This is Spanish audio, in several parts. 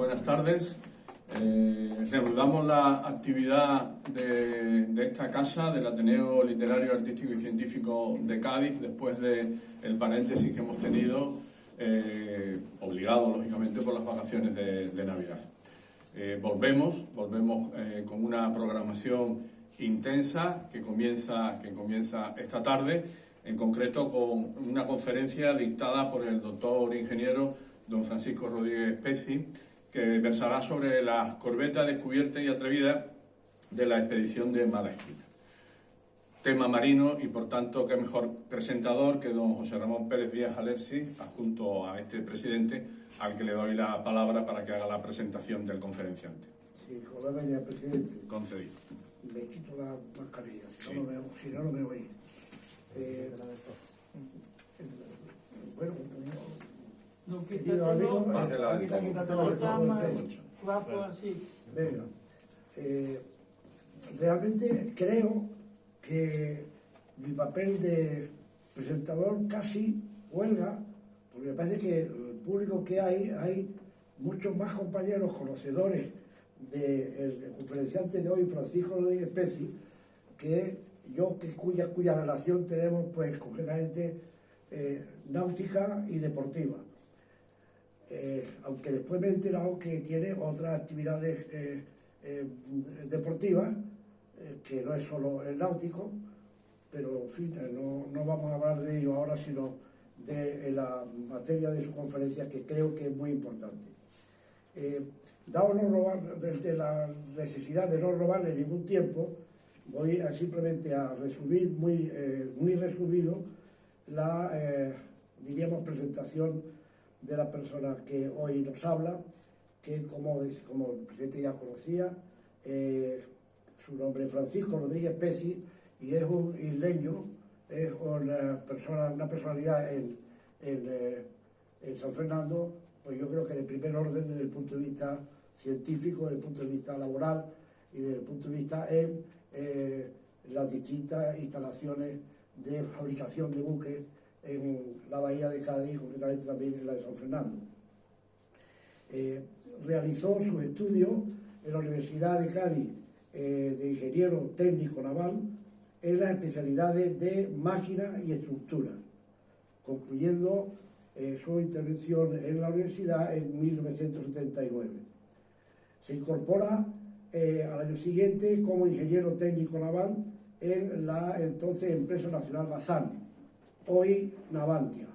buenas tardes. Reanudamos la actividad de esta casa, del Ateneo Literario, Artístico y Científico de Cádiz, después del paréntesis que hemos tenido, obligado, lógicamente, por las vacaciones de Navidad. Volvemos con una programación intensa que comienza esta tarde, en concreto con una conferencia dictada por el doctor ingeniero don Francisco Rodríguez Pezzi, que versará sobre las corbetas descubiertas y atrevidas de la expedición de Malaspina. Tema marino y, por tanto, qué mejor presentador que don José Ramón Pérez Díaz Alersi, adjunto a este presidente, al que le doy la palabra para que haga la presentación del conferenciante. Sí, con la venia, presidente. Concedido. Me quito la mascarilla, si Sí. no lo veo ahí. Bueno, No, querido amigo, quítate la guapo así. venga. Realmente creo que mi papel de presentador casi huelga, porque me parece que el público que hay muchos más compañeros conocedores del conferenciante de hoy, Francisco Rodríguez Pezzi, que yo, cuya relación tenemos pues concretamente náutica y deportiva. Aunque después me he enterado que tiene otras actividades deportivas, que no es solo el náutico, pero en fin, no vamos a hablar de ello ahora, sino de la materia de su conferencia, que creo que es muy importante. Dado de la necesidad de no robarle ningún tiempo, voy simplemente a resumir muy resumido la, diríamos, presentación de la persona que hoy nos habla, que como el presidente ya conocía, su nombre es Francisco Rodríguez Pezzi y es un isleño, es una personalidad en San Fernando, pues yo creo que de primer orden desde el punto de vista científico, desde el punto de vista laboral y desde el punto de vista en las distintas instalaciones de fabricación de buques en la bahía de Cádiz, concretamente también en la de San Fernando. Realizó sus estudios en la Universidad de Cádiz de ingeniero técnico naval en las especialidades de máquina y estructura, concluyendo su intervención en la universidad en 1979. Se incorpora al año siguiente como ingeniero técnico naval en la entonces empresa nacional Bazán, hoy Navantia.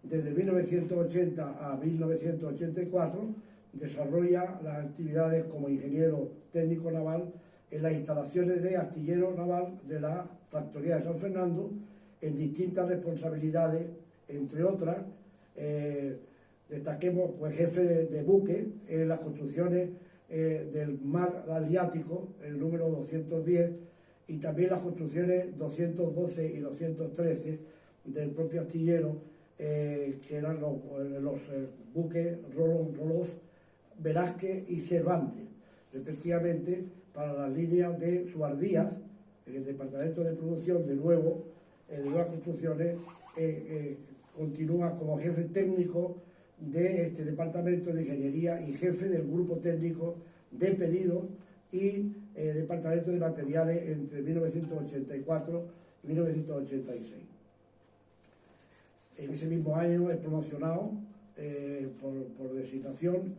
Desde 1980 a 1984 desarrolla las actividades como ingeniero técnico naval en las instalaciones de astillero naval de la factoría de San Fernando, en distintas responsabilidades, entre otras, destaquemos pues jefe de buque en las construcciones del mar Adriático, el número 210, y también las construcciones 212 y 213 del propio astillero, que eran los buques Roloff, Velázquez y Cervantes, respectivamente, para las líneas de Suardías, en el departamento de producción de Nuevas Construcciones. Continúa como jefe técnico de este departamento de ingeniería y jefe del grupo técnico de pedidos y departamento de materiales entre 1984 y 1986. En ese mismo año es promocionado por designación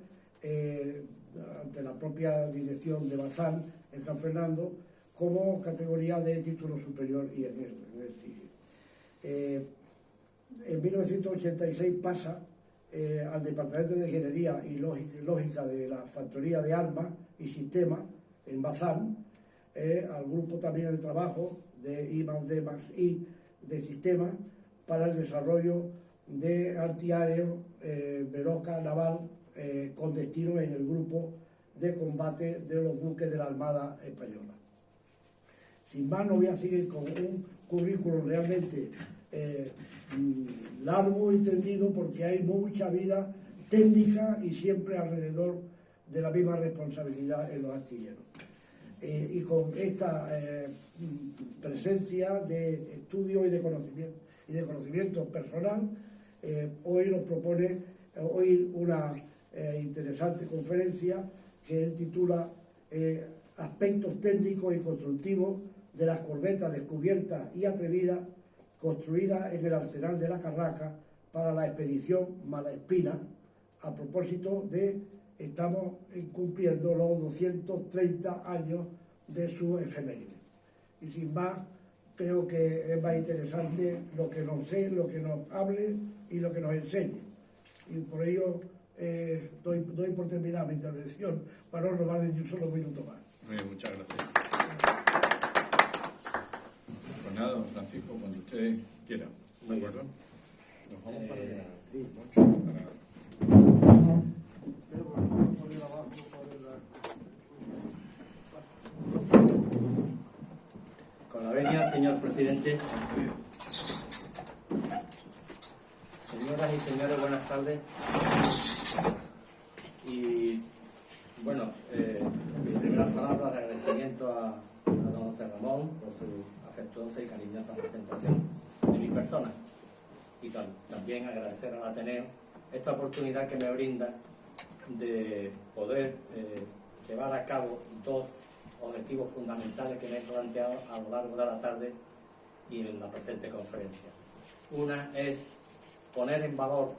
ante la propia dirección de Bazán en San Fernando como categoría de título superior y en el sigue. En 1986 pasa al Departamento de Ingeniería y Lógica de la Factoría de Armas y Sistemas en Bazán, al grupo también de trabajo de I+D+I de Sistemas para el desarrollo de antiaéreo Veloca Naval con destino en el grupo de combate de los buques de la Armada Española. Sin más, no voy a seguir con un currículum realmente largo y tendido, porque hay mucha vida técnica y siempre alrededor de la misma responsabilidad en los astilleros. Y con esta presencia de estudio y de conocimiento personal, hoy nos propone oír una interesante conferencia que él titula Aspectos técnicos y constructivos de las corbetas descubiertas y atrevidas construidas en el arsenal de la Carraca para la expedición Malaspina, a propósito de estamos cumpliendo los 230 años de su efeméride. Y sin más, creo que es más interesante lo que nos sé, lo que nos hable y lo que nos enseñe. Y por ello doy por terminada mi intervención para no robarle ni un solo minuto más. Bien, muchas gracias. Pues nada, don Francisco, cuando usted quiera. ¿De acuerdo? Nos vamos para allá. Con la venia, señor presidente. Señoras y señores, buenas tardes. Y bueno, mis primeras palabras de agradecimiento a don José Ramón por su afectuosa y cariñosa presentación de mi persona. Y también agradecer al Ateneo esta oportunidad que me brinda de poder llevar a cabo dos objetivos fundamentales que me he planteado a lo largo de la tarde y en la presente conferencia. Una es poner en valor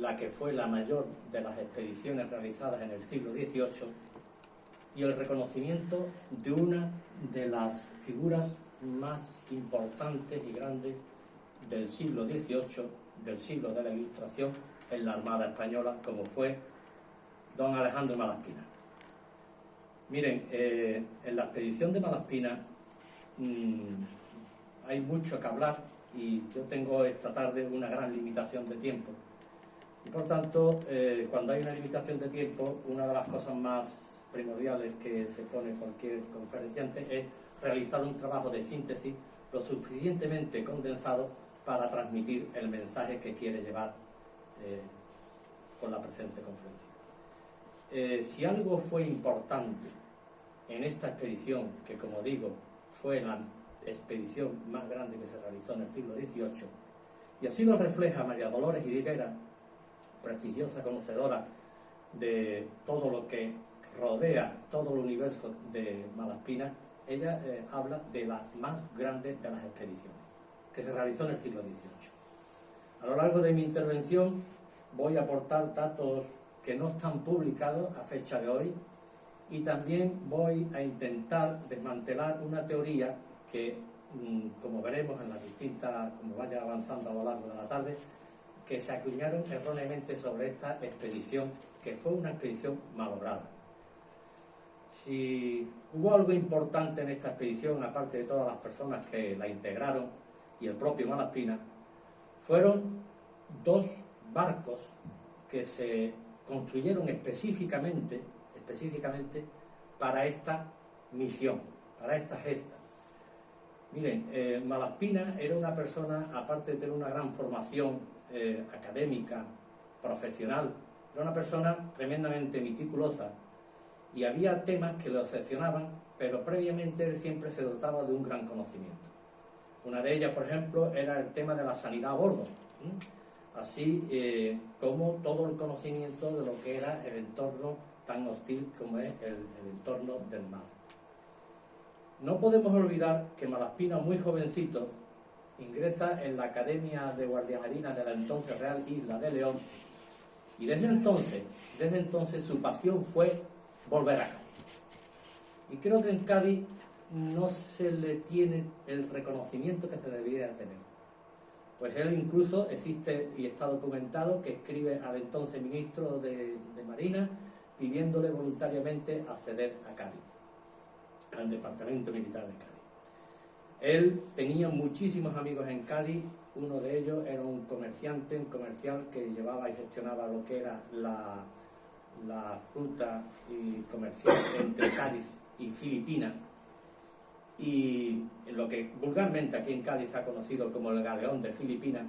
la que fue la mayor de las expediciones realizadas en el siglo XVIII y el reconocimiento de una de las figuras más importantes y grandes del siglo XVIII, del siglo de la Ilustración, en la Armada Española, como fue don Alejandro Malaspina. Miren, en la expedición de Malaspina hay mucho que hablar y yo tengo esta tarde una gran limitación de tiempo. Y por tanto, cuando hay una limitación de tiempo, una de las cosas más primordiales que se pone cualquier conferenciante es realizar un trabajo de síntesis lo suficientemente condensado para transmitir el mensaje que quiere llevar con la presente conferencia. Si algo fue importante en esta expedición, que como digo, fue la expedición más grande que se realizó en el siglo XVIII, y así lo refleja María Dolores Higuera, prestigiosa conocedora de todo lo que rodea todo el universo de Malaspina, ella habla de la más grande de las expediciones que se realizó en el siglo XVIII. A lo largo de mi intervención voy a aportar datos que no están publicados a fecha de hoy y también voy a intentar desmantelar una teoría que, como veremos en las distintas, como vaya avanzando a lo largo de la tarde, que se acuñaron erróneamente sobre esta expedición, que fue una expedición malograda. Si hubo algo importante en esta expedición, aparte de todas las personas que la integraron y el propio Malaspina, fueron dos barcos que se construyeron específicamente para esta misión, para esta gesta. Miren, Malaspina era una persona, aparte de tener una gran formación académica, profesional, era una persona tremendamente meticulosa y había temas que le obsesionaban, pero previamente él siempre se dotaba de un gran conocimiento. Una de ellas, por ejemplo, era el tema de la sanidad a bordo, así como todo el conocimiento de lo que era el entorno tan hostil como es el entorno del mar. No podemos olvidar que Malaspina, muy jovencito, ingresa en la Academia de Guardia Marina de la entonces Real Isla de León y desde entonces su pasión fue volver a Cádiz. Y creo que en Cádiz no se le tiene el reconocimiento que se debería tener. Pues él incluso existe y está documentado que escribe al entonces ministro de Marina pidiéndole voluntariamente acceder a Cádiz, al Departamento Militar de Cádiz. Él tenía muchísimos amigos en Cádiz, uno de ellos era un comercial que llevaba y gestionaba lo que era la ruta y comercial entre Cádiz y Filipinas, y lo que vulgarmente aquí en Cádiz se ha conocido como el galeón de Filipinas,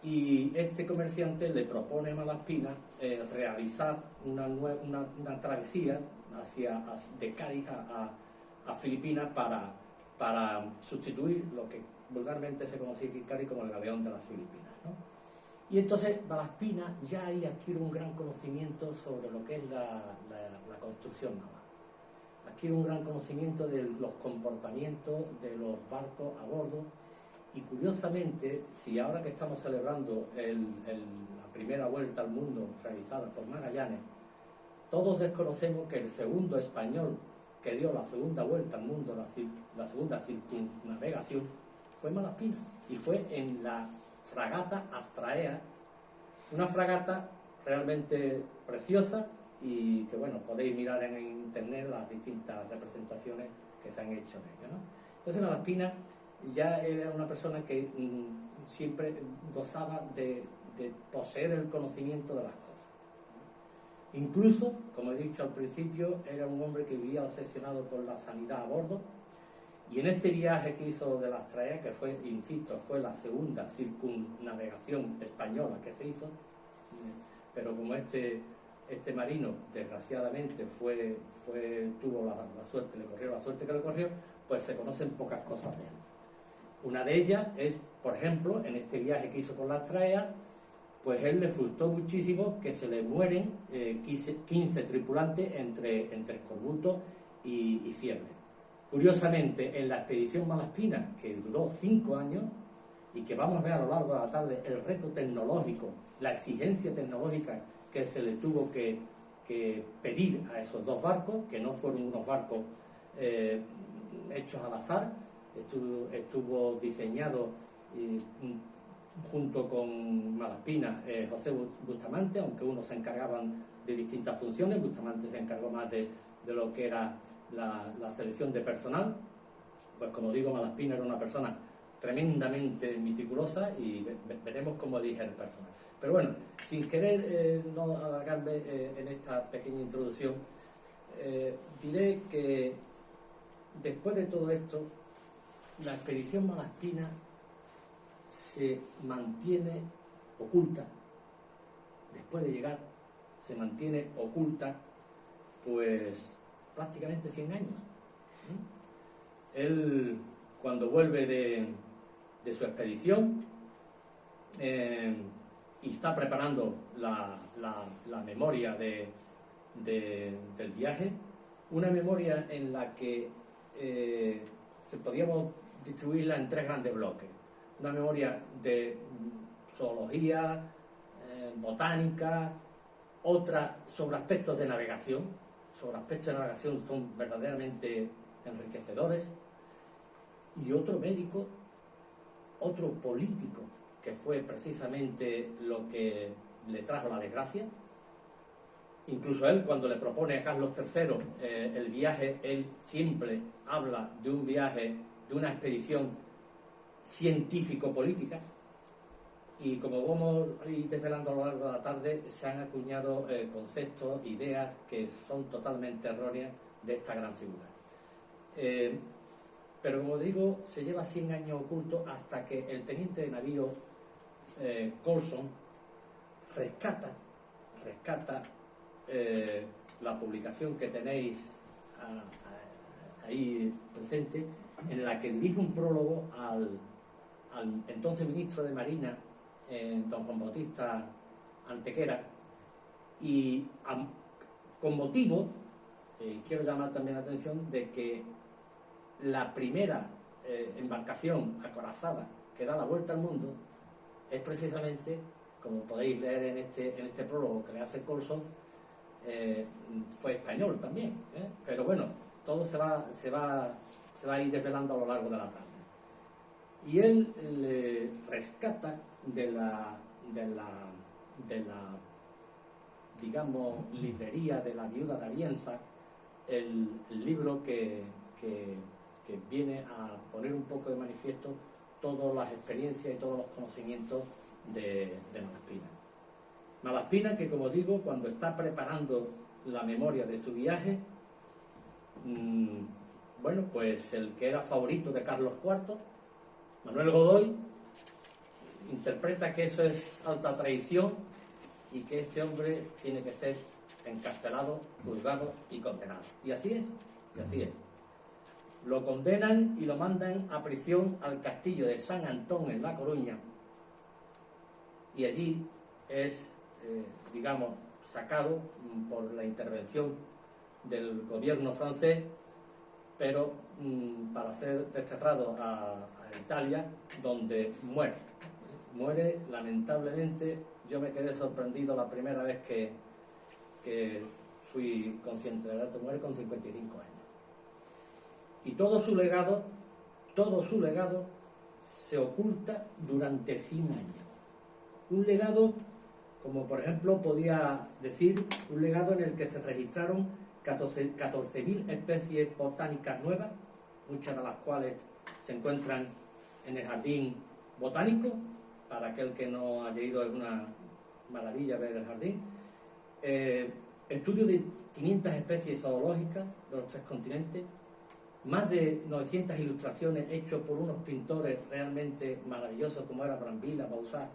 y este comerciante le propone a Malaspina realizar una travesía de Cádiz a Filipinas para sustituir lo que vulgarmente se conocía aquí en Cádiz como el galeón de las Filipinas, ¿no? Y entonces Malaspina ya ahí adquiere un gran conocimiento sobre lo que es la construcción naval. Adquiere un gran conocimiento de los comportamientos de los barcos a bordo. Y curiosamente, si ahora que estamos celebrando la primera vuelta al mundo realizada por Magallanes, todos desconocemos que el segundo español que dio la segunda vuelta al mundo, la segunda circunnavegación, fue Malaspina, y fue en la fragata Astraea, una fragata realmente preciosa, y que bueno, podéis mirar en internet las distintas representaciones que se han hecho de ella, ¿no? Entonces Malaspina ya era una persona que siempre gozaba de poseer el conocimiento de las cosas. Incluso, como he dicho al principio, era un hombre que vivía obsesionado por la sanidad a bordo, y en este viaje que hizo de la Astraea, que fue, insisto, fue la segunda circunnavegación española que se hizo, pero como este marino desgraciadamente tuvo la suerte, le corrió la suerte que le corrió, pues se conocen pocas cosas de él. Una de ellas es, por ejemplo, en este viaje que hizo con la Astraea, pues él le frustró muchísimo que se le mueren 15 tripulantes entre escorbuto y fiebres. Curiosamente, en la expedición Malaspina, que duró 5 años, y que vamos a ver a lo largo de la tarde el reto tecnológico, la exigencia tecnológica que se le tuvo que pedir a esos 2 barcos, que no fueron unos barcos hechos al azar, estuvo diseñado junto con Malaspina, José Bustamante, aunque unos se encargaban de distintas funciones. Bustamante se encargó más de lo que era la selección de personal. Pues como digo, Malaspina era una persona tremendamente meticulosa, y veremos cómo elige el personal. Pero bueno, sin querer no alargarme en esta pequeña introducción, diré que después de todo esto, la expedición Malaspina se mantiene oculta. Después de llegar, se mantiene oculta pues prácticamente 100 años. Él, cuando vuelve de su expedición y está preparando la memoria del viaje, una memoria en la que podríamos distribuirla en 3 grandes bloques. Una memoria de zoología, botánica, otra sobre aspectos de navegación. Sobre aspectos de navegación son verdaderamente enriquecedores. Y otro médico, otro político, que fue precisamente lo que le trajo la desgracia. Incluso él, cuando le propone a Carlos III el viaje, él siempre habla de un viaje, de una expedición científico-política, y como vamos a ir desvelando a lo largo de la tarde, se han acuñado conceptos, ideas que son totalmente erróneas de esta gran figura. Pero como digo, se lleva 100 años oculto hasta que el teniente de navío Colson rescata la publicación que tenéis ahí presente, en la que dirige un prólogo al entonces ministro de Marina, don Juan Bautista Antequera, y con motivo, quiero llamar también la atención de que la primera embarcación acorazada que da la vuelta al mundo es precisamente, como podéis leer en este prólogo que le hace Colson, fue español también, pero bueno, todo se va a ir desvelando a lo largo de la tarde. Y él le rescata de la digamos, librería de la viuda de Avienza el libro que viene a poner un poco de manifiesto todas las experiencias y todos los conocimientos de Malaspina. Malaspina, que como digo, cuando está preparando la memoria de su viaje, bueno, pues el que era favorito de Carlos IV, Manuel Godoy, interpreta que eso es alta traición y que este hombre tiene que ser encarcelado, juzgado y condenado. Y así es, y así es. Lo condenan y lo mandan a prisión al castillo de San Antón en La Coruña. y allí es, digamos, sacado por la intervención del gobierno francés, pero para ser desterrado a Italia, donde muere. Muere, lamentablemente. Yo me quedé sorprendido la primera vez que fui consciente del dato. Muere con 55 años. Y todo su legado se oculta durante 100 años. Un legado, como por ejemplo podía decir, un legado en el que se registraron 14.000 especies botánicas nuevas, muchas de las cuales se encuentran en el jardín botánico. Para aquel que no haya ido, es una maravilla ver el jardín. Estudio de 500 especies zoológicas de los 3 continentes, más de 900 ilustraciones hechas por unos pintores realmente maravillosos como era Brambilla, Bauzat.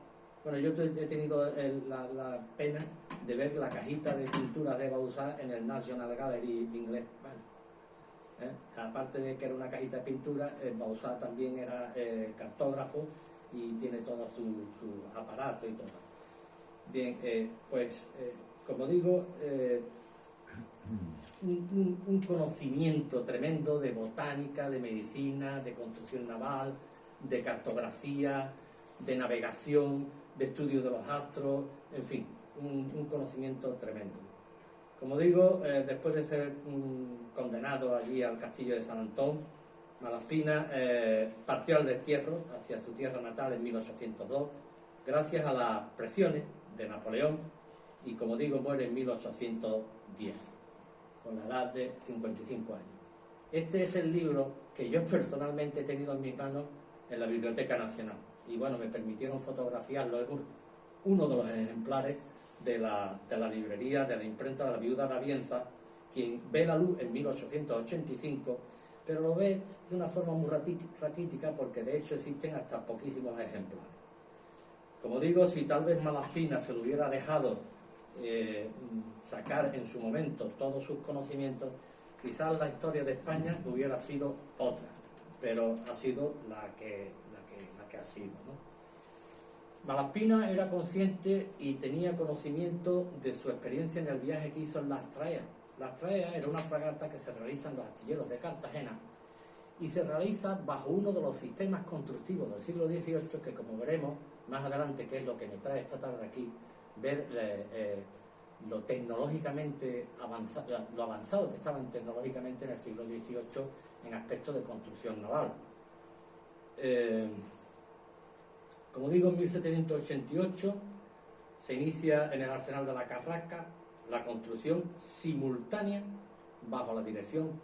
Bueno, yo he tenido la pena de ver la cajita de pinturas de Bauzat en el National Gallery inglés. Vale. Aparte de que era una cajita de pintura, Bauzat también era cartógrafo y tiene todo su aparato y todo. Bien, como digo, un conocimiento tremendo de botánica, de medicina, de construcción naval, de cartografía, de navegación, de estudio de los astros, en fin, un conocimiento tremendo. Como digo, después de ser condenado allí al castillo de San Antón, Malaspina partió al destierro hacia su tierra natal en 1802, gracias a las presiones de Napoleón, y como digo, muere en 1810, con la edad de 55 años. Este es el libro que yo personalmente he tenido en mis manos en la Biblioteca Nacional, y bueno, me permitieron fotografiarlo. Es uno de los ejemplares de la librería, de la imprenta de la Viuda de Avienza, quien ve la luz en 1885, pero lo ve de una forma muy raquítica, porque de hecho existen hasta poquísimos ejemplares. Como digo, si tal vez Malaspina se lo hubiera dejado sacar en su momento todos sus conocimientos, quizás la historia de España hubiera sido otra, pero ha sido la que ha sido, ¿no? Malaspina era consciente y tenía conocimiento de su experiencia en el viaje que hizo en la Astrea. La Astrea era una fragata que se realiza en los astilleros de Cartagena y se realiza bajo uno de los sistemas constructivos del siglo XVIII, que, como veremos más adelante, que es lo que me trae esta tarde aquí, ver lo tecnológicamente avanzado, lo avanzado que estaban tecnológicamente en el siglo XVIII en aspectos de construcción naval. Como digo, en 1788 se inicia en el arsenal de la Carraca la construcción simultánea, bajo la dirección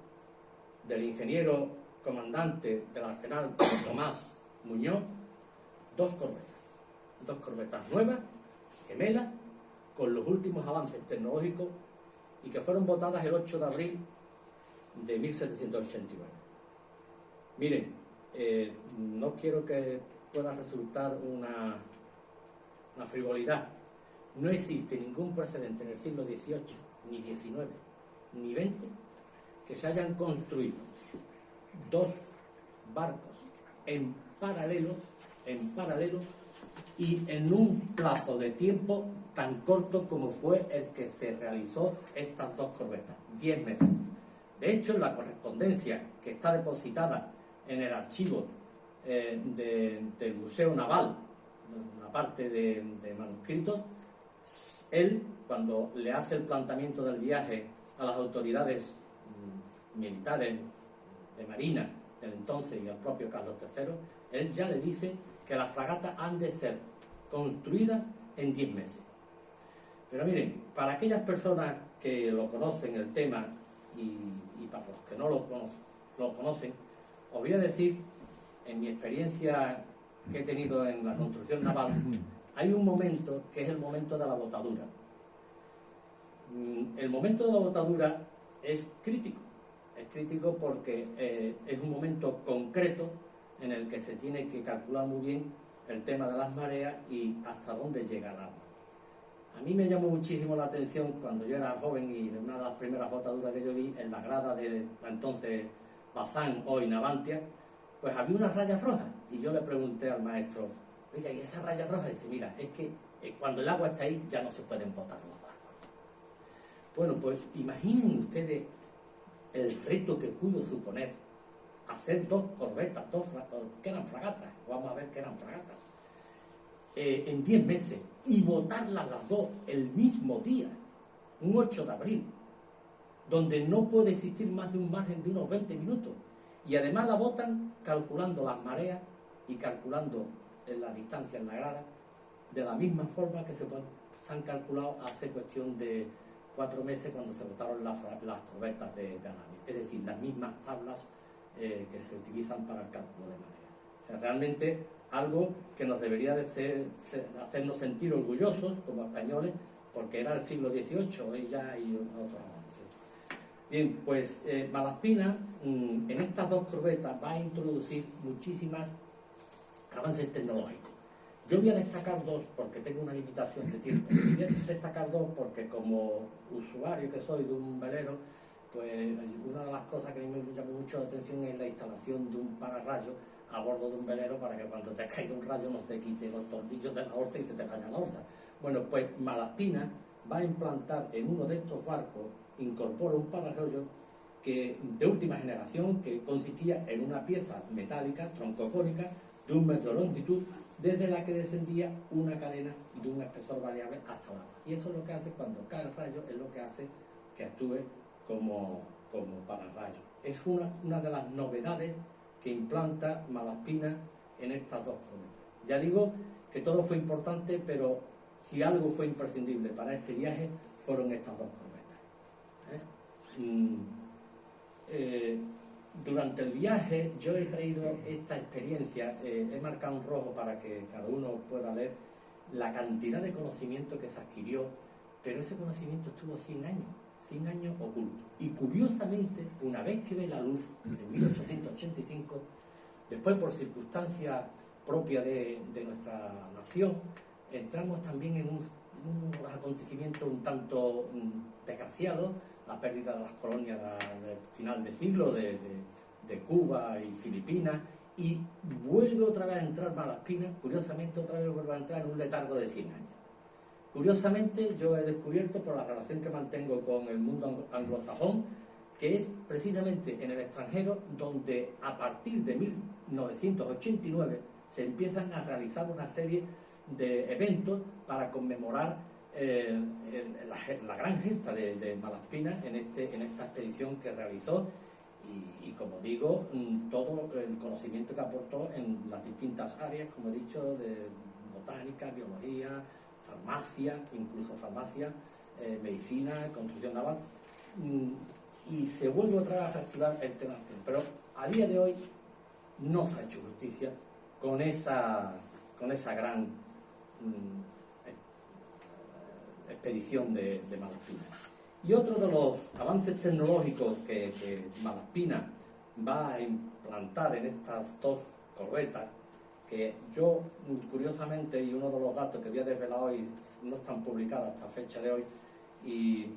del ingeniero comandante del arsenal, Tomás Muñoz, dos corbetas nuevas, gemelas, con los últimos avances tecnológicos, y que fueron votadas el 8 de abril de 1789. Miren, no quiero que pueda resultar una frivolidad. No existe ningún precedente en el siglo XVIII, ni XIX, ni XX, que se hayan construido dos barcos en paralelo y en un plazo de tiempo tan corto como fue el que se realizó estas dos corbetas, 10 meses. De hecho, en la correspondencia que está depositada en el archivo del Museo Naval, la parte de manuscritos, él, cuando le hace el planteamiento del viaje a las autoridades militares de Marina del entonces y al propio Carlos III, él ya le dice que las fragatas han de ser construidas en 10 meses. Pero miren, para aquellas personas que lo conocen el tema y para los que no lo conocen, os voy a decir, en mi experiencia que he tenido en la construcción naval, hay un momento que es el momento de la botadura. El momento de la botadura es crítico porque es un momento concreto en el que se tiene que calcular muy bien el tema de las mareas y hasta dónde llega el agua. A mí me llamó muchísimo la atención cuando yo era joven, y una de las primeras botaduras que yo vi en la grada de la entonces Bazán, hoy Navantia, pues había unas rayas rojas, y yo le pregunté al maestro: oiga, ¿y esas rayas rojas? Y dice: mira, es que Cuando el agua está ahí ya no se pueden botar los barcos. Bueno, pues imaginen ustedes el reto que pudo suponer hacer dos corbetas, que eran fragatas, vamos a ver que eran fragatas, en 10 meses, y botarlas las dos el mismo día, un 8 de abril, donde no puede existir más de un margen de unos 20 minutos. Y además la botan calculando las mareas y calculando la distancia en la grada, de la misma forma que se han calculado hace cuestión de 4 meses cuando se botaron las corbetas de Arabia. Es decir, las mismas tablas que se utilizan para el cálculo de marea. O sea, realmente algo que nos debería de hacernos sentir orgullosos como españoles, porque era el siglo XVIII, ya hay otros avances. Bien, pues Malaspina en estas dos corbetas va a introducir muchísimos avances tecnológicos. Yo voy a destacar dos porque tengo una limitación de tiempo. Y voy a destacar dos porque como usuario que soy de un velero, pues una de las cosas que a mí me llama mucho la atención es la instalación de un pararrayos a bordo de un velero para que cuando te caiga un rayo no te quite los tornillos de la orza y se te vaya la orza. Bueno, pues Malaspina va a implantar en uno de estos barcos, incorpora un pararrayos de última generación que consistía en una pieza metálica, troncocónica, de 1 metro de longitud, desde la que descendía una cadena de un espesor variable hasta el agua. Y eso es lo que hace cuando cae el rayo, es lo que hace que actúe como pararrayos. Es una de las novedades que implanta Malaspina en estas dos corbetas. Ya digo que todo fue importante, pero si algo fue imprescindible para este viaje fueron estas dos corbetas. Durante el viaje yo he traído esta experiencia, he marcado un rojo para que cada uno pueda ver la cantidad de conocimiento que se adquirió, pero ese conocimiento estuvo 100 años oculto. Y curiosamente, una vez que ve la luz, en 1885, después por circunstancias propias de nuestra nación, entramos también en unos acontecimientos un tanto desgraciados, la pérdida de las colonias del final de siglo, de Cuba y Filipinas, y vuelve otra vez a entrar Malaspina, curiosamente otra vez vuelve a entrar en un letargo de 100 años. Curiosamente yo he descubierto por la relación que mantengo con el mundo anglosajón, que es precisamente en el extranjero donde a partir de 1989 se empiezan a realizar una serie de eventos para conmemorar la gran gesta de Malaspina en esta expedición que realizó y como digo, todo el conocimiento que aportó en las distintas áreas, como he dicho, de botánica, biología, farmacia, incluso farmacia, medicina, construcción naval, y se vuelve otra vez a reactivar el tema. Pero a día de hoy no se ha hecho justicia con esa gran expedición de Malaspina. Y otro de los avances tecnológicos que Malaspina va a implantar en estas dos corbetas, que yo, curiosamente, y uno de los datos que voy a desvelar hoy no están publicados hasta fecha de hoy, y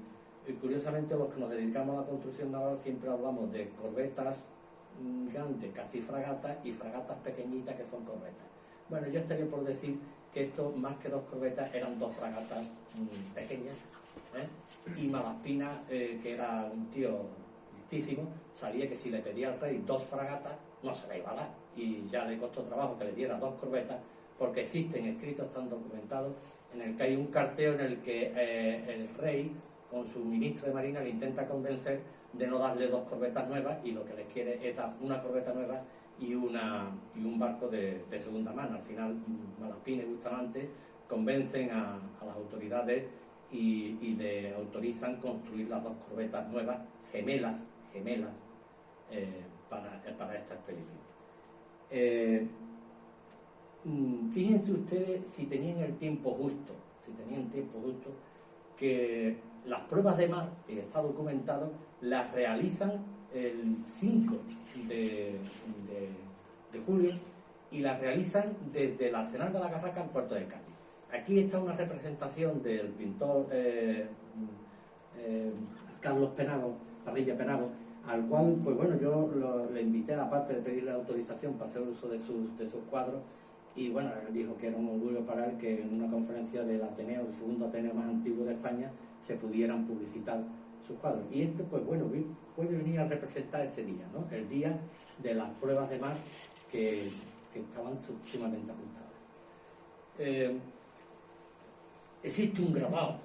curiosamente los que nos dedicamos a la construcción naval siempre hablamos de corbetas grandes, casi fragatas, y fragatas pequeñitas que son corbetas. Bueno, yo estaría por decir que esto, más que dos corbetas, eran dos fragatas pequeñas, y Malaspina, que era un tío listísimo, sabía que si le pedía al rey dos fragatas no se le iba a dar, y ya le costó trabajo que le diera dos corbetas, porque existen escritos, están documentados, en el que hay un carteo en el que el rey con su ministro de Marina le intenta convencer de no darle dos corbetas nuevas, y lo que les quiere es dar una corbeta nueva y un barco de segunda mano. Al final Malaspina y Bustamante convencen a las autoridades y le autorizan construir las dos corbetas nuevas, gemelas, para esta expedición. Fíjense ustedes si tenían tiempo justo, que las pruebas de mar, y está documentado, las realizan el 5 de julio y las realizan desde el Arsenal de la Carraca al puerto de Cádiz. Aquí está una representación del pintor Carlos Parrilla Penabo, al cual, pues bueno, yo le invité, aparte de pedirle autorización para hacer uso de sus cuadros, Y bueno, él dijo que era un orgullo para él que en una conferencia del Ateneo, el segundo Ateneo más antiguo de España, se pudieran publicitar sus cuadros. Y este, pues bueno, puede venir a representar ese día, ¿no? El día de las pruebas de mar que estaban sumamente ajustadas. Existe un grabado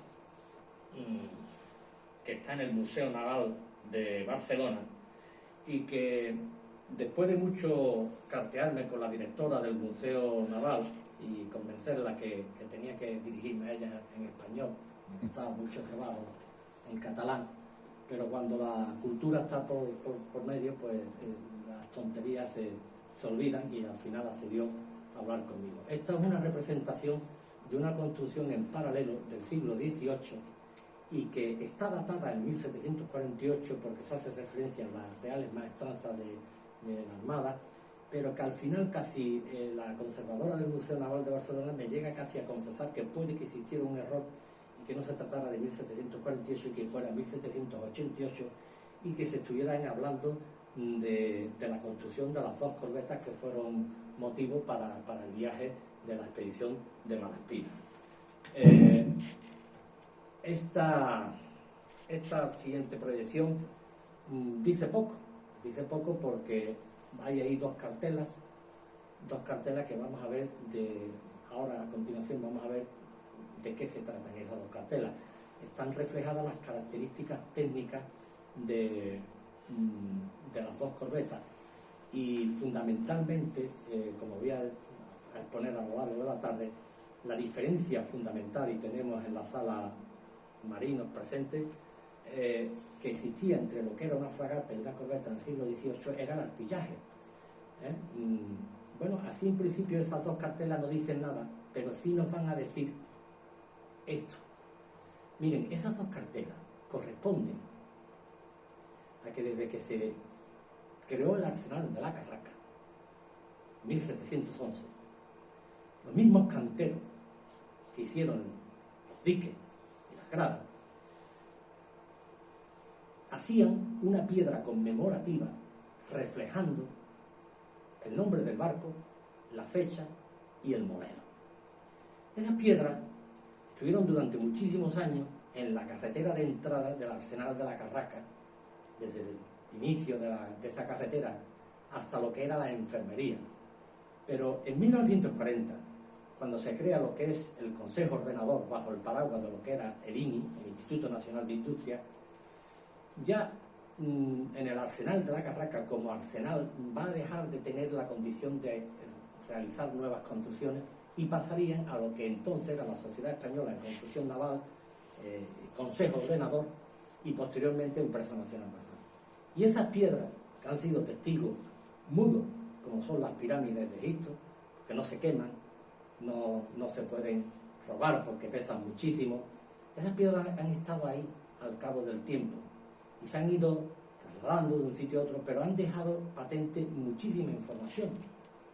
que está en el Museo Naval de Barcelona y que después de mucho cartearme con la directora del Museo Naval y convencerla que tenía que dirigirme a ella en español, me costaba mucho trabajo en catalán, pero cuando la cultura está por medio, pues las tonterías se olvidan y al final accedió a hablar conmigo. Esta es una representación de una construcción en paralelo del siglo XVIII y que está datada en 1748 porque se hace referencia a las reales maestranzas de la Armada, pero que al final casi la conservadora del Museo Naval de Barcelona me llega casi a confesar que puede que existiera un error y que no se tratara de 1748 y que fuera 1788 y que se estuvieran hablando de la construcción de las dos corbetas que fueron motivo para el viaje de la expedición de Malaspina. Esta siguiente proyección dice poco porque hay ahí dos cartelas que vamos a ver ahora a continuación vamos a ver de qué se tratan esas dos cartelas. Están reflejadas las características técnicas de las dos corbetas y fundamentalmente, como voy a exponer a lo largo de la tarde, la diferencia fundamental, y tenemos en la sala marinos presentes, que existía entre lo que era una fragata y una corbeta en el siglo XVIII era el artillaje. Bueno, así en principio esas dos cartelas no dicen nada, pero sí nos van a decir esto. Miren, esas dos cartelas corresponden a que desde que se creó el arsenal de la Carraca, 1711, los mismos canteros que hicieron los diques y las gradas hacían una piedra conmemorativa reflejando el nombre del barco, la fecha y el modelo. Esas piedras estuvieron durante muchísimos años en la carretera de entrada del arsenal de la Carraca, desde el inicio de esa carretera hasta lo que era la enfermería. Pero en 1940, cuando se crea lo que es el Consejo Ordenador bajo el paraguas de lo que era el INI, el Instituto Nacional de Industria, ya en el arsenal de la Carraca como arsenal va a dejar de tener la condición de realizar nuevas construcciones y pasarían a lo que entonces era la Sociedad Española de Construcción Naval, Consejo Ordenador y posteriormente Empresa Nacional Basal. Y esas piedras que han sido testigos mudos, como son las pirámides de Egipto, que no se queman, no se pueden robar porque pesan muchísimo, esas piedras han estado ahí al cabo del tiempo y se han ido trasladando de un sitio a otro, pero han dejado patente muchísima información.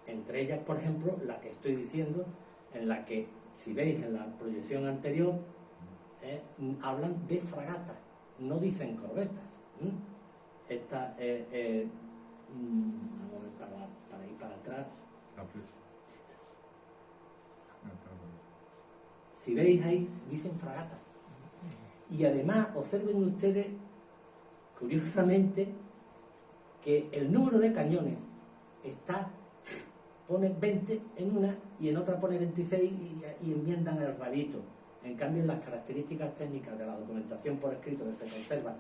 Entre ellas, por ejemplo, la que estoy diciendo, en la que, si veis en la proyección anterior, hablan de fragatas, no dicen corbetas. Esta, para ir para atrás, si veis ahí, dicen fragatas. Y además, observen ustedes, curiosamente, que el número de cañones pone 20 en una y en otra pone 26 y enmiendan el rarito. En cambio, en las características técnicas de la documentación por escrito que se conserva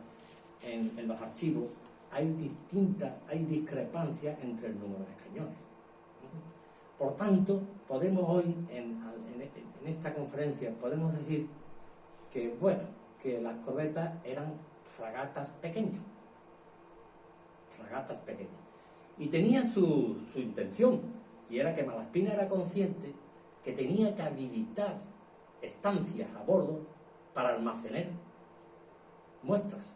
en los archivos, hay discrepancias entre el número de cañones. Por tanto, podemos hoy, en esta conferencia, podemos decir que, bueno, que las corbetas eran fragatas pequeñas. Y tenían su intención, y era que Malaspina era consciente que tenía que habilitar estancias a bordo para almacenar muestras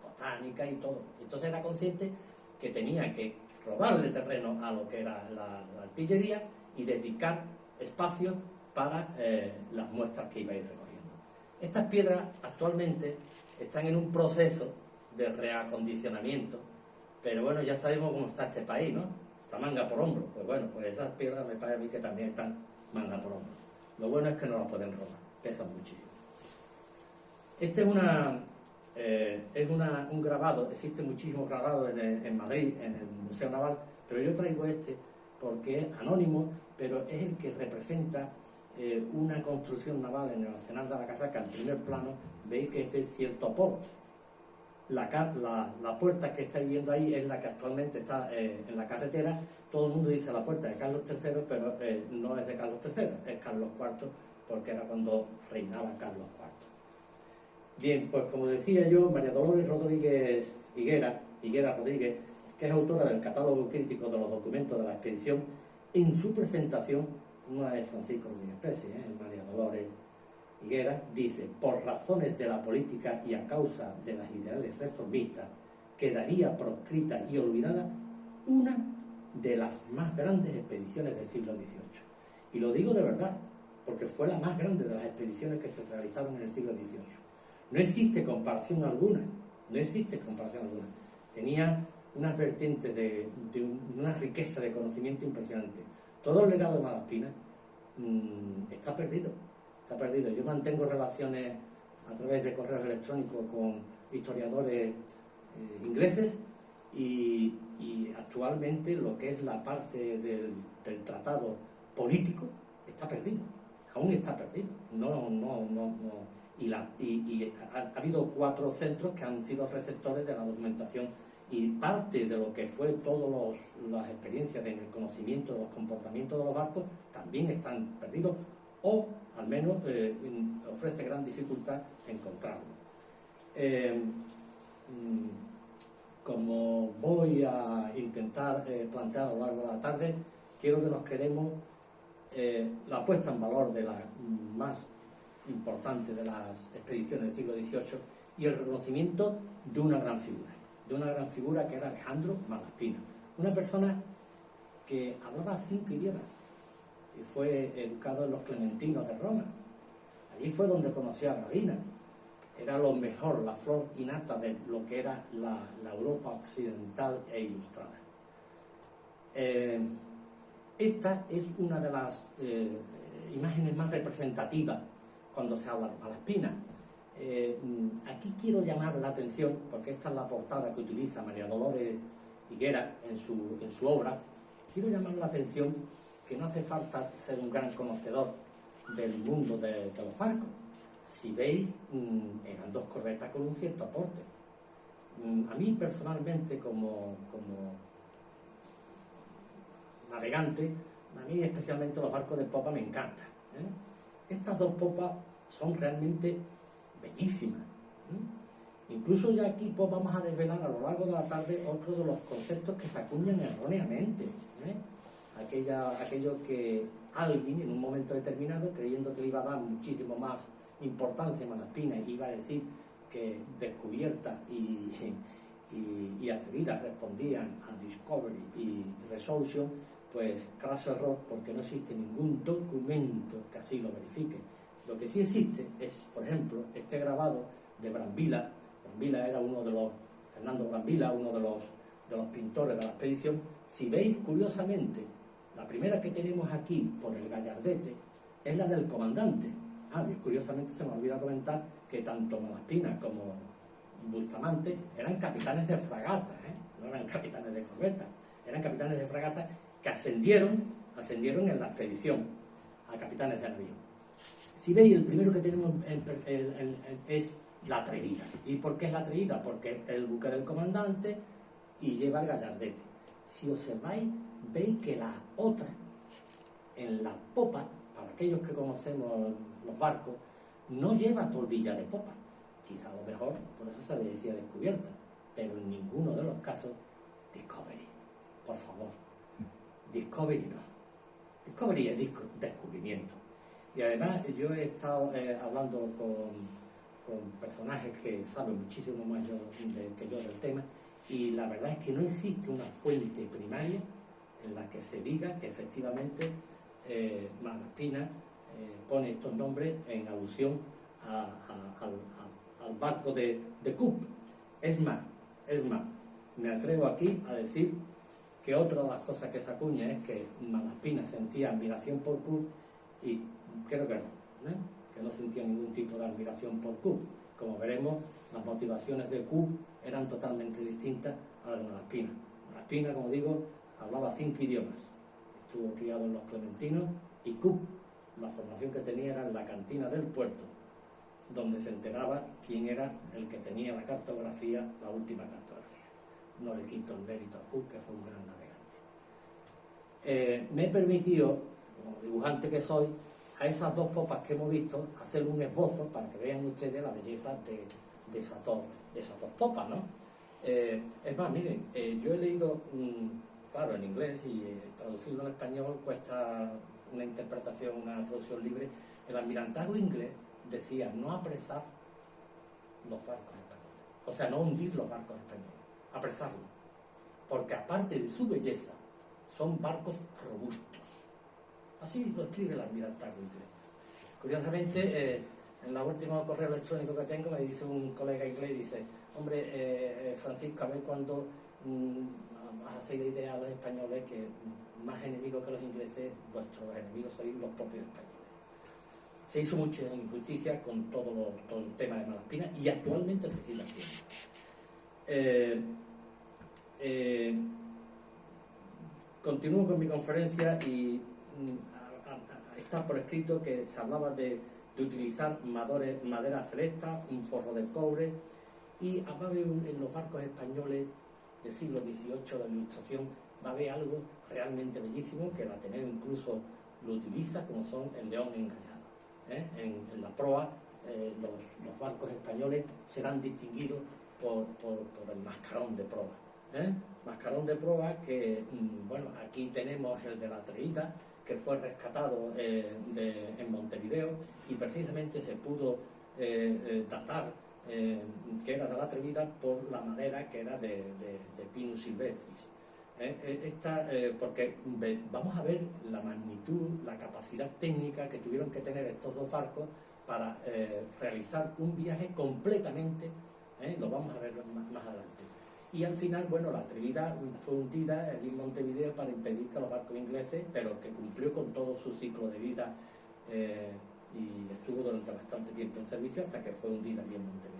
botánicas y todo. Entonces era consciente que tenía que robarle terreno a lo que era la artillería y dedicar espacios para las muestras que iba a ir recogiendo. Estas piedras actualmente están en un proceso de reacondicionamiento, pero bueno, ya sabemos cómo está este país, ¿no? está manga por hombro. Pues bueno, pues esas piedras me parece a mí que también están manga por hombro. Lo bueno es que no las pueden robar, pesan muchísimo. Este es un grabado, existe muchísimos grabados en Madrid, en el Museo Naval, pero yo traigo este porque es anónimo, pero es el que representa una construcción naval en el arsenal de la Carraca. En primer plano veis que es de cierto aporte. La puerta que estáis viendo ahí es la que actualmente está en la carretera. Todo el mundo dice la puerta de Carlos III, pero no es de Carlos III, es Carlos IV, porque era cuando reinaba Carlos IV. Bien, pues como decía yo, María Dolores Rodríguez Higuera Rodríguez, que es autora del catálogo crítico de los documentos de la expedición, en su presentación, no es Francisco Rodríguez Pesi, María Dolores Higuera, dice: por razones de la política y a causa de las ideales reformistas, quedaría proscrita y olvidada una de las más grandes expediciones del siglo XVIII. Y lo digo de verdad, porque fue la más grande de las expediciones que se realizaron en el siglo XVIII. No existe comparación alguna, no existe comparación alguna. Tenía unas vertientes de una riqueza de conocimiento impresionante. Todo el legado de Malaspina está perdido. Está perdido. Yo mantengo relaciones a través de correos electrónicos con historiadores ingleses y actualmente lo que es la parte del tratado político está perdido. Aún está perdido. Y ha habido 4 centros que han sido receptores de la documentación, y parte de lo que fue todas las experiencias del conocimiento de los comportamientos de los barcos también están perdidos, o al menos ofrece gran dificultad encontrarlo. Como voy a intentar plantear a lo largo de la tarde, quiero que nos quedemos la puesta en valor de la más importante de las expediciones del siglo XVIII y el reconocimiento de una gran figura que era Alejandro Malaspina, una persona que hablaba 5 idiomas y fue educado en los Clementinos de Roma. Allí fue donde conoció a Gravina. Era lo mejor, la flor innata de lo que era la Europa occidental e ilustrada. Esta es una de las imágenes más representativas cuando se habla de Malaspina. Aquí quiero llamar la atención, porque esta es la portada que utiliza María Dolores Higuera en su obra. Quiero llamar la atención que no hace falta ser un gran conocedor del mundo de los barcos. Si veis, eran 2 corbetas con un cierto aporte. A mí personalmente, como navegante, a mí especialmente los barcos de popa me encantan. Estas 2 popas son realmente bellísimas. Incluso ya aquí pues vamos a desvelar a lo largo de la tarde otro de los conceptos que se acuñan erróneamente. Aquello que alguien en un momento determinado, creyendo que le iba a dar muchísimo más importancia a Malaspina, iba a decir que descubierta y atrevida respondían a Discovery y Resolution, pues craso error, porque no existe ningún documento que así lo verifique. Lo que sí existe es, por ejemplo, este grabado de Brambilla. Brambilla era Fernando Brambilla, uno de los pintores de la expedición. Si veis, curiosamente, la primera que tenemos aquí por el gallardete es la del comandante. Curiosamente se me olvida comentar que tanto Malaspina como Bustamante eran capitanes de fragata, no eran capitanes de corbeta, eran capitanes de fragata que ascendieron en la expedición a capitanes de navío. Si veis, el primero que tenemos es la Atrevida. ¿Y por qué es la Atrevida? Porque es el buque del comandante y lleva el gallardete. Si observáis, veis que la otra, en la popa, para aquellos que conocemos los barcos, no lleva toldilla de popa. Quizá a lo mejor por eso se le decía descubierta, pero en ninguno de los casos Discovery. Por favor, Discovery no. Discovery es descubrimiento. Y además yo he estado hablando con personajes que saben muchísimo más que yo del tema, y la verdad es que no existe una fuente primaria en la que se diga que efectivamente Malaspina pone estos nombres en alusión al barco de Cook. Es más, me atrevo aquí a decir que otra de las cosas que se acuña es que Malaspina sentía admiración por Cook, y creo que no, ¿eh? Que no sentía ningún tipo de admiración por Cook. Como veremos, las motivaciones de Cook eran totalmente distintas a las de Malaspina. Malaspina, como digo, hablaba 5 idiomas, estuvo criado en los Clementinos, y Cook, la formación que tenía era en la cantina del puerto, donde se enteraba quién era el que tenía la cartografía, la última cartografía. No le quito el mérito a Cook, que fue un gran navegante. Me he permitido, como dibujante que soy, a esas 2 popas que hemos visto, hacer un esbozo para que vean ustedes la belleza de esas dos popas, ¿no? Es más, miren, yo he leído, claro, en inglés, y traducirlo al español cuesta una interpretación, una traducción libre. El almirantazgo inglés decía no apresar los barcos españoles, o sea, no hundir los barcos españoles, apresarlos, porque aparte de su belleza, son barcos robustos. Así lo escribe el almirantazgo inglés. Curiosamente, en la última correo electrónico que tengo me dice un colega inglés, dice, hombre, Francisco, a ver cuándo vas a hacer la idea a los españoles que más enemigos que los ingleses, vuestros enemigos sois los propios españoles. Se hizo mucha injusticia con todo el tema de Malaspina, y actualmente se sigue haciendo. Continúo con mi conferencia, y está por escrito que se hablaba de utilizar madera celesta, un forro de cobre, y va a haber en los barcos españoles del siglo XVIII de la Ilustración, va a haber algo realmente bellísimo, que el Ateneo incluso lo utiliza, como son el león engallado. En la proa, los barcos españoles serán distinguidos por el mascarón de proa. Mascarón de proa que, bueno, aquí tenemos el de la Atrevida, que fue rescatado en Montevideo, y precisamente se pudo datar que era de la Atrevida por la madera que era de Pinus silvestris. Porque vamos a ver la magnitud, la capacidad técnica que tuvieron que tener estos 2 barcos para realizar un viaje completamente, lo vamos a ver más adelante. Y al final, bueno, la Atrevida fue hundida allí en Montevideo para impedir que los barcos ingleses, pero que cumplió con todo su ciclo de vida, y estuvo durante bastante tiempo en servicio hasta que fue hundida allí en Montevideo.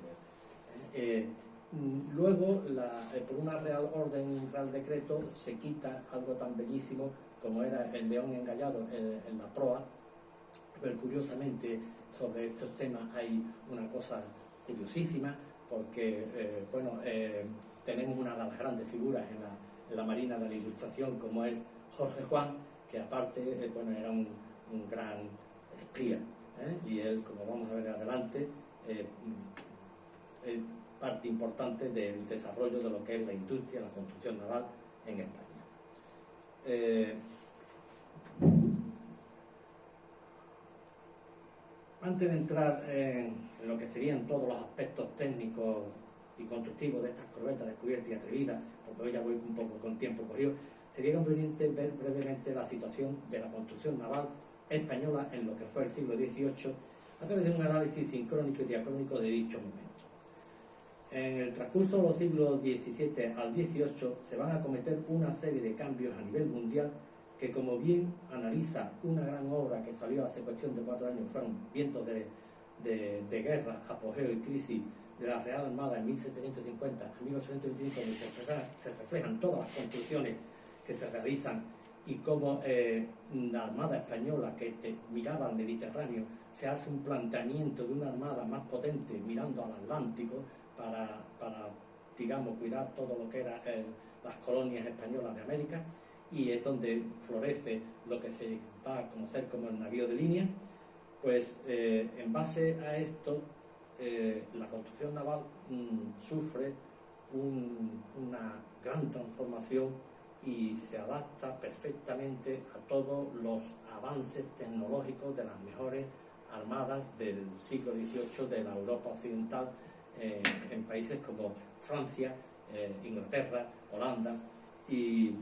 Luego, por una real orden, un real decreto, se quita algo tan bellísimo como era el león engallado en la proa. Pero curiosamente, sobre estos temas hay una cosa curiosísima, porque tenemos una de las grandes figuras en la Marina de la Ilustración, como es Jorge Juan, que aparte era un gran espía, y él, como vamos a ver adelante, parte importante del desarrollo de lo que es la industria, la construcción naval en España. Antes de entrar en lo que serían todos los aspectos técnicos y constructivos de estas corbetas descubiertas y atrevidas, porque hoy ya voy un poco con tiempo cogido, sería conveniente ver brevemente la situación de la construcción naval española en lo que fue el siglo XVIII, a través de un análisis sincrónico y diacrónico de dicho momento. En el transcurso de los siglos XVII al XVIII se van a cometer una serie de cambios a nivel mundial que, como bien analiza una gran obra que salió hace cuestión de 4 años, fueron Vientos de guerra, apogeo y crisis de la Real Armada en 1750 a 1825, donde se reflejan todas las construcciones que se realizan, y cómo la Armada Española, que miraba al Mediterráneo, se hace un planteamiento de una armada más potente mirando al Atlántico para digamos, cuidar todo lo que eran las colonias españolas de América, y es donde florece lo que se va a conocer como el navío de línea. Pues en base a esto, la construcción naval sufre una gran transformación y se adapta perfectamente a todos los avances tecnológicos de las mejores armadas del siglo XVIII de la Europa occidental, en países como Francia, Inglaterra, Holanda, y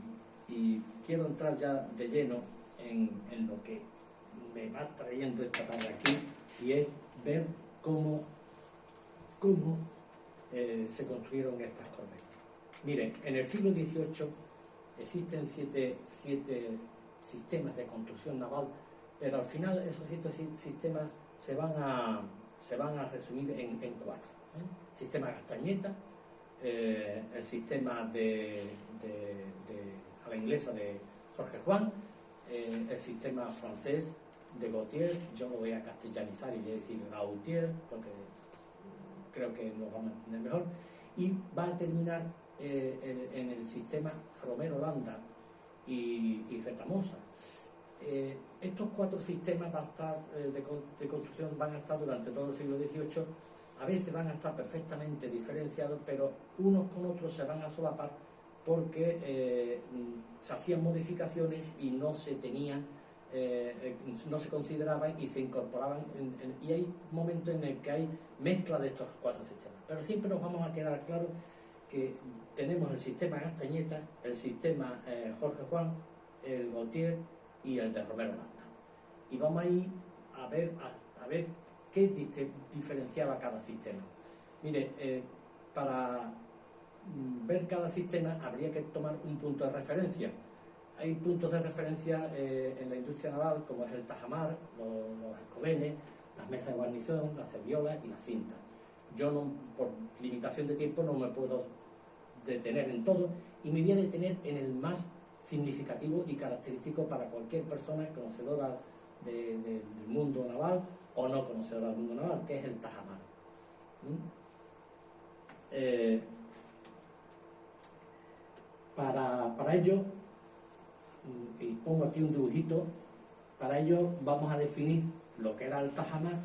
quiero entrar ya de lleno en lo que me va trayendo esta tarde aquí, y es ver cómo se construyeron estas corbetas. Miren, en el siglo XVIII existen siete sistemas de construcción naval, pero al final esos 7 sistemas se van a resumir en 4. Sistema Castañeta, el sistema a la inglesa de Jorge Juan, el sistema francés de Gautier. Yo lo voy a castellanizar y voy a decir Gautier porque creo que nos vamos a entender mejor, y va a terminar en el sistema Romero Landa y Retamosa. Estos 4 sistemas de construcción van a estar durante todo el siglo XVIII. A veces van a estar perfectamente diferenciados, pero unos con otros se van a solapar porque se hacían modificaciones y no se tenían, no se consideraban y se incorporaban, y hay momentos en el que hay mezcla de estos 4 sistemas. Pero siempre nos vamos a quedar claro que tenemos el sistema Castañeta, el sistema Jorge Juan, el Gautier y el de Romero Landa. Y vamos a ir a ver qué diferenciaba cada sistema. Mire, para ver cada sistema habría que tomar un punto de referencia. Hay puntos de referencia en la industria naval, como es el tajamar, los escobenes, las mesas de guarnición, las serviolas y las cintas. Yo, por limitación de tiempo, no me puedo detener en todo y me voy a detener en el más significativo y característico para cualquier persona conocedora del mundo naval o no conocedora del mundo naval, que es el tajamar. Para ello, y pongo aquí un dibujito, para ello vamos a definir lo que era el tajamar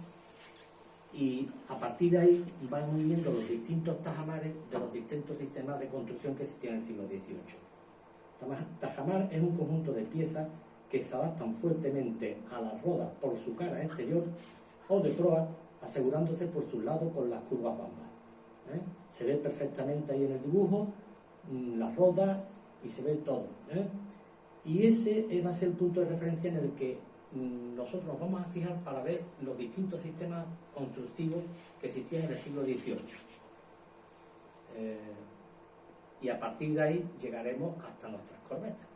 y a partir de ahí vamos viendo los distintos tajamares de los distintos sistemas de construcción que existían en el siglo XVIII. Tajamar es un conjunto de piezas que se adaptan fuertemente a las rodas por su cara exterior o de proa, asegurándose por sus lados con las curvas bambas. Se ve perfectamente ahí en el dibujo las rodas y se ve todo. Y ese va a ser el punto de referencia en el que nosotros nos vamos a fijar para ver los distintos sistemas constructivos que existían en el siglo XVIII. Y a partir de ahí llegaremos hasta nuestras corbetas.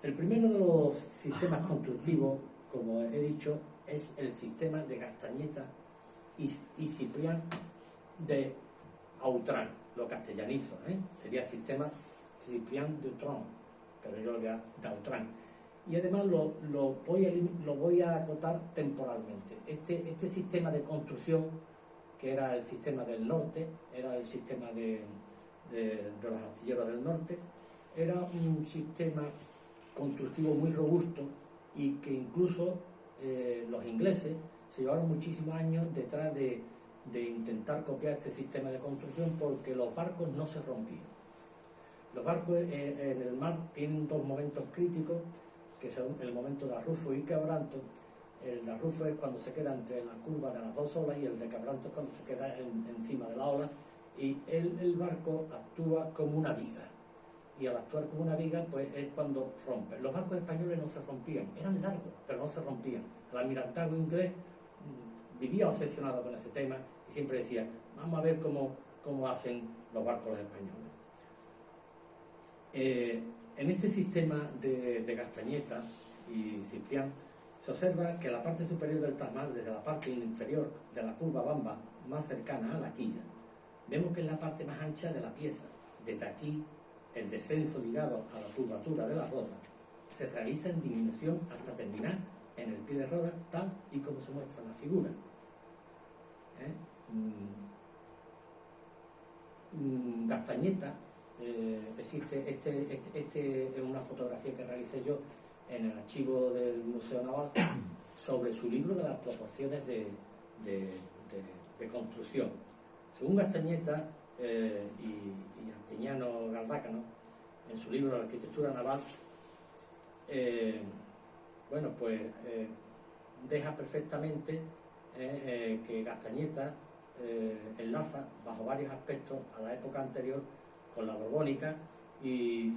El primero de los sistemas constructivos, como he dicho, es el sistema de Castañeta y Ciprián de Autran. Lo castellanizo, sería el sistema Ciprián de Autran, pero yo ya de Autran. Y además lo voy a acotar temporalmente. Este sistema de construcción, que era el sistema del norte, era el sistema de los astilleros del norte, era un sistema constructivo muy robusto y que incluso los ingleses se llevaron muchísimos años detrás de intentar copiar este sistema de construcción porque los barcos no se rompían. Los barcos en el mar tienen 2 momentos críticos, que son el momento de arrufo y quebranto. El de arrufo es cuando se queda entre la curva de las 2 olas y el de quebranto es cuando se queda encima de la ola, y el barco actúa como una viga. Y al actuar como una viga, pues es cuando rompe. Los barcos españoles no se rompían, eran largos, pero no se rompían. El almirantazgo inglés vivía obsesionado con ese tema y siempre decía, vamos a ver cómo hacen los barcos españoles. En este sistema de Castañeta y Ciprián se observa que la parte superior del tajamar, desde la parte inferior de la curva bamba más cercana a la quilla, vemos que es la parte más ancha de la pieza. Desde aquí, el descenso ligado a la curvatura de la roda se realiza en disminución hasta terminar en el pie de roda, tal y como se muestra en la figura. Castañeta, existe es una fotografía que realicé yo en el archivo del Museo Naval sobre su libro de las proporciones de construcción. Según Castañeta y Anteñano Galdácano, en su libro La arquitectura naval, deja perfectamente que Castañeta enlaza bajo varios aspectos a la época anterior con la borbónica, y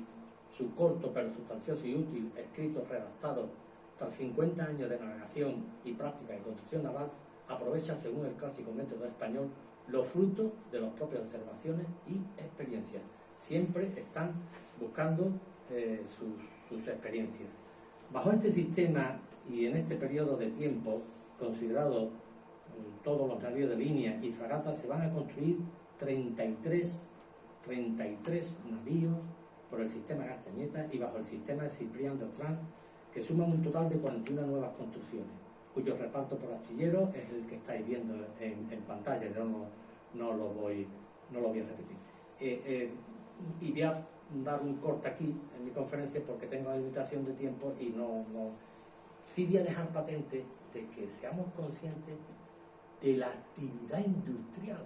su corto pero sustancioso y útil escrito redactado tras 50 años de navegación y práctica de construcción naval aprovecha, según el clásico método español, los frutos de las propias observaciones y experiencias. siempre están buscando sus experiencias. Bajo este sistema y en este periodo de tiempo, considerado todos los navíos de línea y fragatas, se van a construir 33 navíos por el sistema Castañeta y bajo el sistema de Cyprien d'Autran, que suman un total de 41 nuevas construcciones, cuyo reparto por astilleros es el que estáis viendo en pantalla. Yo no lo voy a repetir. Y voy a dar un corte aquí en mi conferencia porque tengo la limitación de tiempo y sí voy a dejar patente de que seamos conscientes de la actividad industrial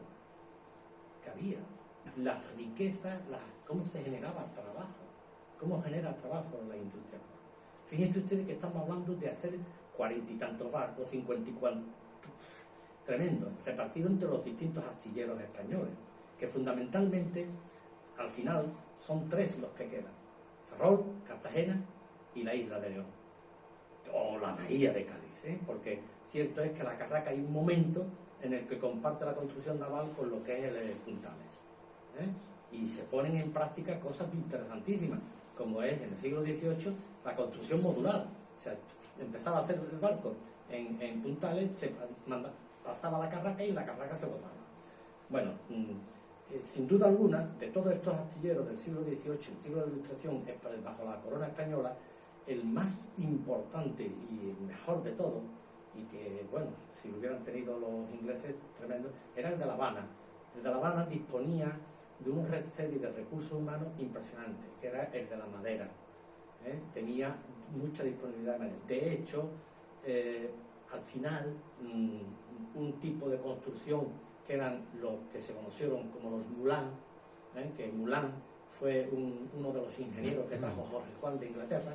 que había, la riqueza, cómo se generaba trabajo, cómo genera trabajo la industria. Fíjense ustedes que estamos hablando de hacer 40 y tantos barcos, 50 y cuantos, tremendo, repartido entre los distintos astilleros españoles, que fundamentalmente, al final, son 3 los que quedan: Ferrol, Cartagena y la isla de León, o la bahía de Cádiz, porque cierto es que la Carraca hay un momento en el que comparte la construcción naval con lo que es el Puntales, y se ponen en práctica cosas interesantísimas, como es en el siglo XVIII la construcción modular. O sea, empezaba a hacer el barco en Puntales, pasaba la Carraca y la Carraca se botaba. Bueno, sin duda alguna, de todos estos astilleros del siglo XVIII, el siglo de la Ilustración, bajo la corona española, el más importante y el mejor de todos, y que, bueno, si lo hubieran tenido los ingleses, tremendo, era el de La Habana. El de La Habana disponía de una serie de recursos humanos impresionantes, que era el de la madera. Tenía mucha disponibilidad de madera. De hecho, al final, un tipo de construcción que eran los que se conocieron como los Moulins, que Moulin fue uno de los ingenieros que trajo Jorge Juan de Inglaterra,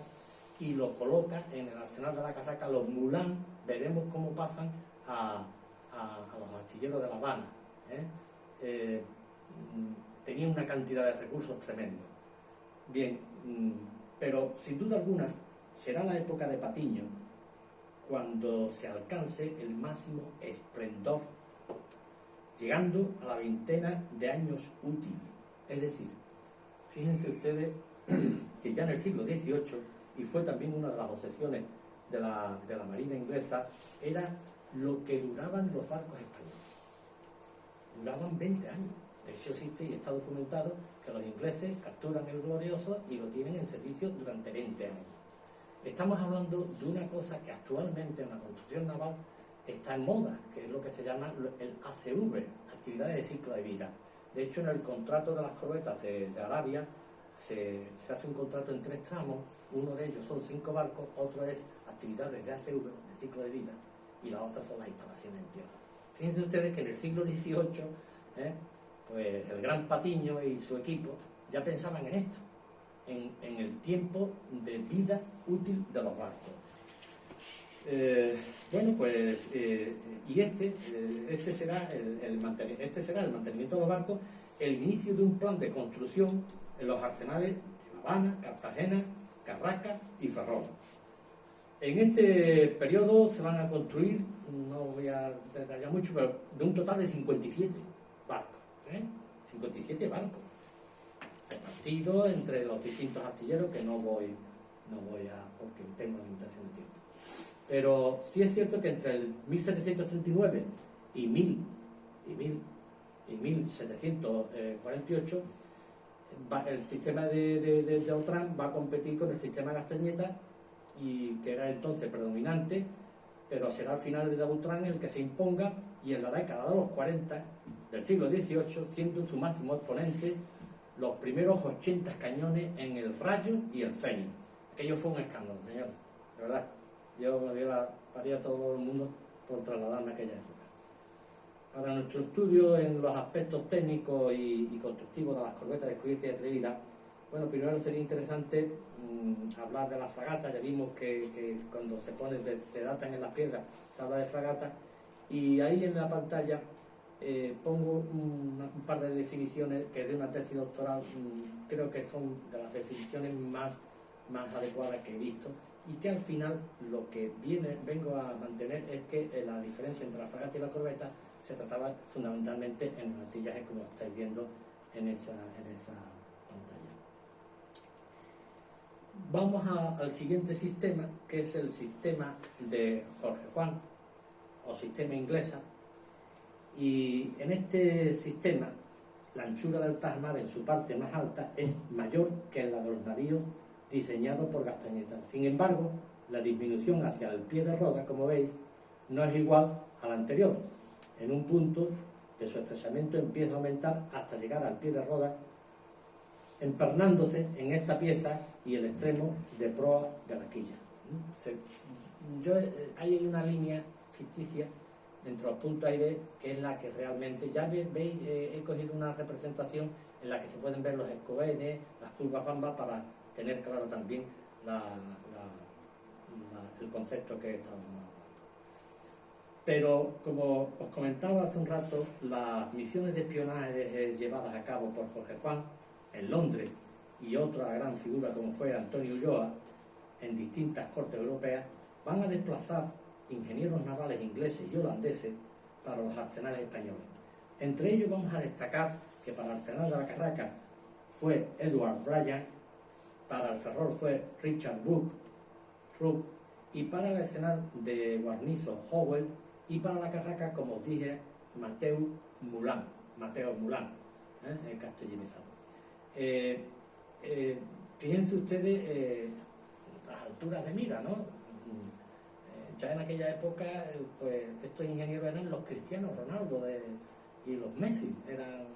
y lo coloca en el arsenal de la Carraca. Los Moulins, veremos cómo pasan a los astilleros de La Habana. Tenía una cantidad de recursos tremendos. Bien, pero sin duda alguna será la época de Patiño cuando se alcance el máximo esplendor, llegando a la 20 de años útil. Es decir, fíjense ustedes que ya en el siglo XVIII, y fue también una de las obsesiones de la Marina inglesa, era lo que duraban los barcos españoles. Duraban 20 años. De hecho existe y está documentado que los ingleses capturan el Glorioso y lo tienen en servicio durante 20 años. Estamos hablando de una cosa que actualmente en la construcción naval está en moda, que es lo que se llama el ACV, actividades de ciclo de vida. De hecho, en el contrato de las corbetas de Arabia se hace un contrato en 3 tramos. Uno de ellos son 5 barcos, otro es actividades de ACV, de ciclo de vida, y la otra son las instalaciones en tierra. Fíjense ustedes que en el siglo XVIII, pues el gran Patiño y su equipo ya pensaban en esto, en el tiempo de vida útil de los barcos. Bueno, pues, y este será el mantenimiento de los barcos, el inicio de un plan de construcción en los arsenales de La Habana, Cartagena, Carraca y Ferrol. En este periodo se van a construir, no voy a detallar mucho, pero de un total de 57 barcos. 57 barcos repartidos entre los distintos astilleros, que no voy a, porque tengo limitación de tiempo. Pero sí es cierto que entre el 1739 y 1748 el sistema de Autran va a competir con el sistema Castañeta, y que era entonces predominante, pero será al final de Autran el que se imponga, y en la década de los 40 del siglo XVIII, siendo su máximo exponente los primeros 80 cañones en el Rayo y el Fénix. Aquello fue un escándalo, señor, de verdad. Yo me daría a todo el mundo por trasladarme a aquella época. Para nuestro estudio en los aspectos técnicos y constructivos de las corbetas descubiertas y atrevidas, bueno, primero sería interesante hablar de las fragatas. Ya vimos que cuando se datan en las piedras se habla de fragatas, y ahí en la pantalla pongo un par de definiciones que es de una tesis doctoral. Creo que son de las definiciones más adecuadas que he visto, y que al final lo que vengo a mantener es que la diferencia entre la fragata y la corbeta se trataba fundamentalmente en el artillaje, como estáis viendo en esa pantalla. Vamos al siguiente sistema, que es el sistema de Jorge Juan, o sistema inglesa, y en este sistema la anchura del tajamar en su parte más alta es mayor que en la de los navíos diseñados por Castañeta. Sin embargo, la disminución hacia el pie de roda, como veis, no es igual a la anterior. En un punto de su estrechamiento empieza a aumentar hasta llegar al pie de roda, empernándose en esta pieza y el extremo de proa de la quilla. Ahí hay una línea ficticia entre los puntos A y B, que es la que realmente, ya veis, he cogido una representación en la que se pueden ver los escobenes, las curvas bambas, para tener claro también el concepto que estábamos hablando. Pero, como os comentaba hace un rato, las misiones de espionaje llevadas a cabo por Jorge Juan en Londres y otra gran figura como fue Antonio Ulloa en distintas cortes europeas van a desplazar ingenieros navales ingleses y holandeses para los arsenales españoles. Entre ellos vamos a destacar que para el arsenal de la Carraca fue Edward Bryan, para el Ferrol fue Richard Rupp, y para el arsenal de Guarnizo Howell, y para la Carraca, como os dije, Mateo Mulán, castellanizado. Fíjense ustedes las alturas de mira, ¿no? Ya en aquella época, pues estos ingenieros eran los Cristiano Ronaldo y los Messi, eran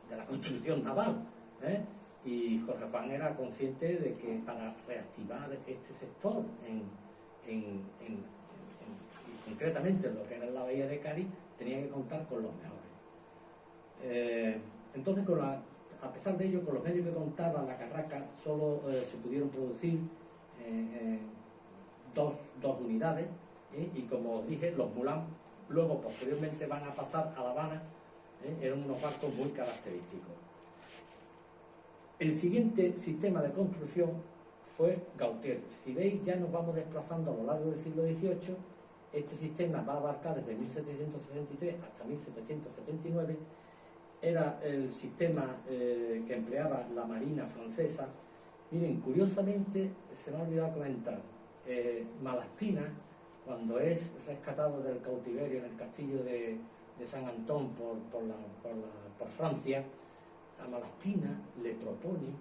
de la construcción naval, ¿eh? Y Jorge Juan era consciente de que para reactivar este sector concretamente en lo que era la bahía de Cádiz, tenía que contar con los mejores. Entonces, a pesar de ello, con los medios que contaba la Carraca, solo se pudieron producir dos unidades, y como os dije, los Mulán luego posteriormente van a pasar a La Habana. Eran unos barcos muy característicos. El siguiente sistema de construcción fue Gautier. Si veis, ya nos vamos desplazando a lo largo del siglo XVIII. Este sistema va a abarcar desde 1763 hasta 1779. Era el sistema que empleaba la Marina francesa. Miren, curiosamente, se me ha olvidado comentar, Malaspina, cuando es rescatado del cautiverio en el castillo de San Antón por Francia, a Malaspina le propone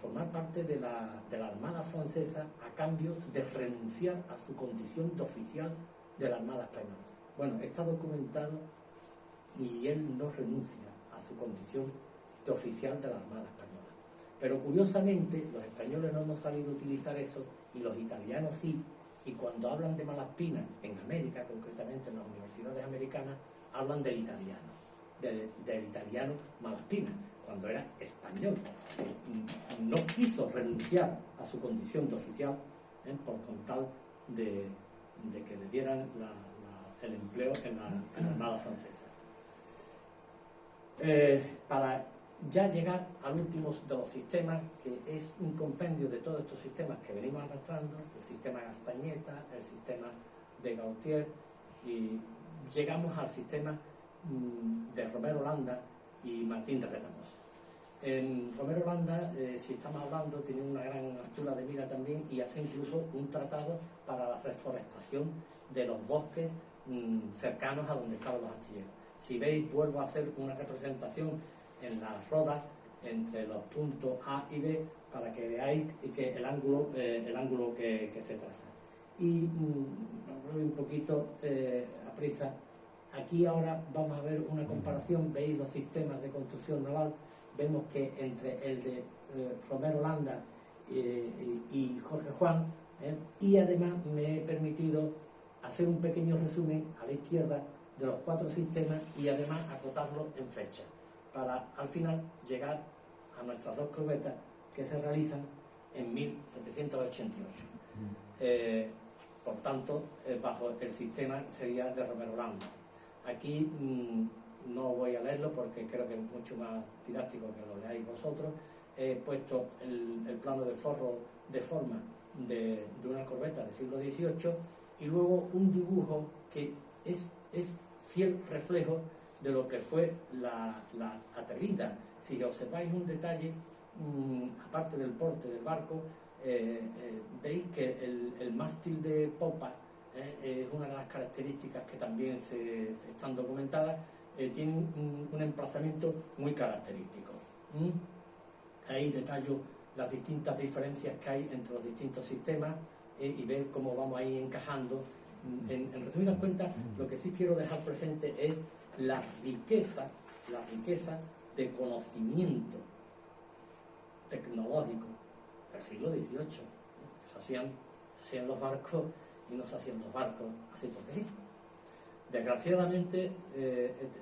formar parte de la Armada francesa a cambio de renunciar a su condición de oficial de la Armada española. Bueno, está documentado y él no renuncia a su condición de oficial de la Armada española. Pero curiosamente los españoles no hemos sabido utilizar eso y los italianos sí, y cuando hablan de Malaspina en América, concretamente en las universidades americanas, hablan del italiano Malaspina, cuando era español. No quiso renunciar a su condición de oficial por con tal de que le dieran el empleo en la Armada francesa. Para ya llegar al último de los sistemas, que es un compendio de todos estos sistemas que venimos arrastrando, el sistema Castañeta, el sistema de Gautier, y llegamos al sistema de Romero Landa y Martín de Retamos. En Romero Landa, si estamos hablando, tiene una gran altura de mira también y hace incluso un tratado para la reforestación de los bosques cercanos a donde estaban los astilleros. Si veis, vuelvo a hacer una representación en las rodas entre los puntos A y B para que veáis que el ángulo que se traza. Y voy un poquito a prisa. Aquí ahora vamos a ver una comparación. Veis los sistemas de construcción naval. Vemos que entre el de Romero Landa y Jorge Juan, y además me he permitido hacer un pequeño resumen a la izquierda de los 4 sistemas y además acotarlo en fecha, para al final llegar a nuestras 2 corbetas que se realizan en 1788. Por tanto, bajo el sistema sería de Romero Landa. Aquí no voy a leerlo porque creo que es mucho más didáctico que lo leáis vosotros. He puesto el plano de forma de una corbeta del siglo XVIII y luego un dibujo que es fiel reflejo de lo que fue la Atrevida. Si observáis un detalle, aparte del porte del barco, veis que el mástil de popa es una de las características que también se están documentadas. Tiene un emplazamiento muy característico. Ahí detallo las distintas diferencias que hay entre los distintos sistemas y ver cómo vamos ahí encajando. En resumidas cuentas, lo que sí quiero dejar presente es la riqueza de conocimiento tecnológico del siglo XVIII. Se hacían los barcos y no se hacían los barcos así porque sí. Desgraciadamente,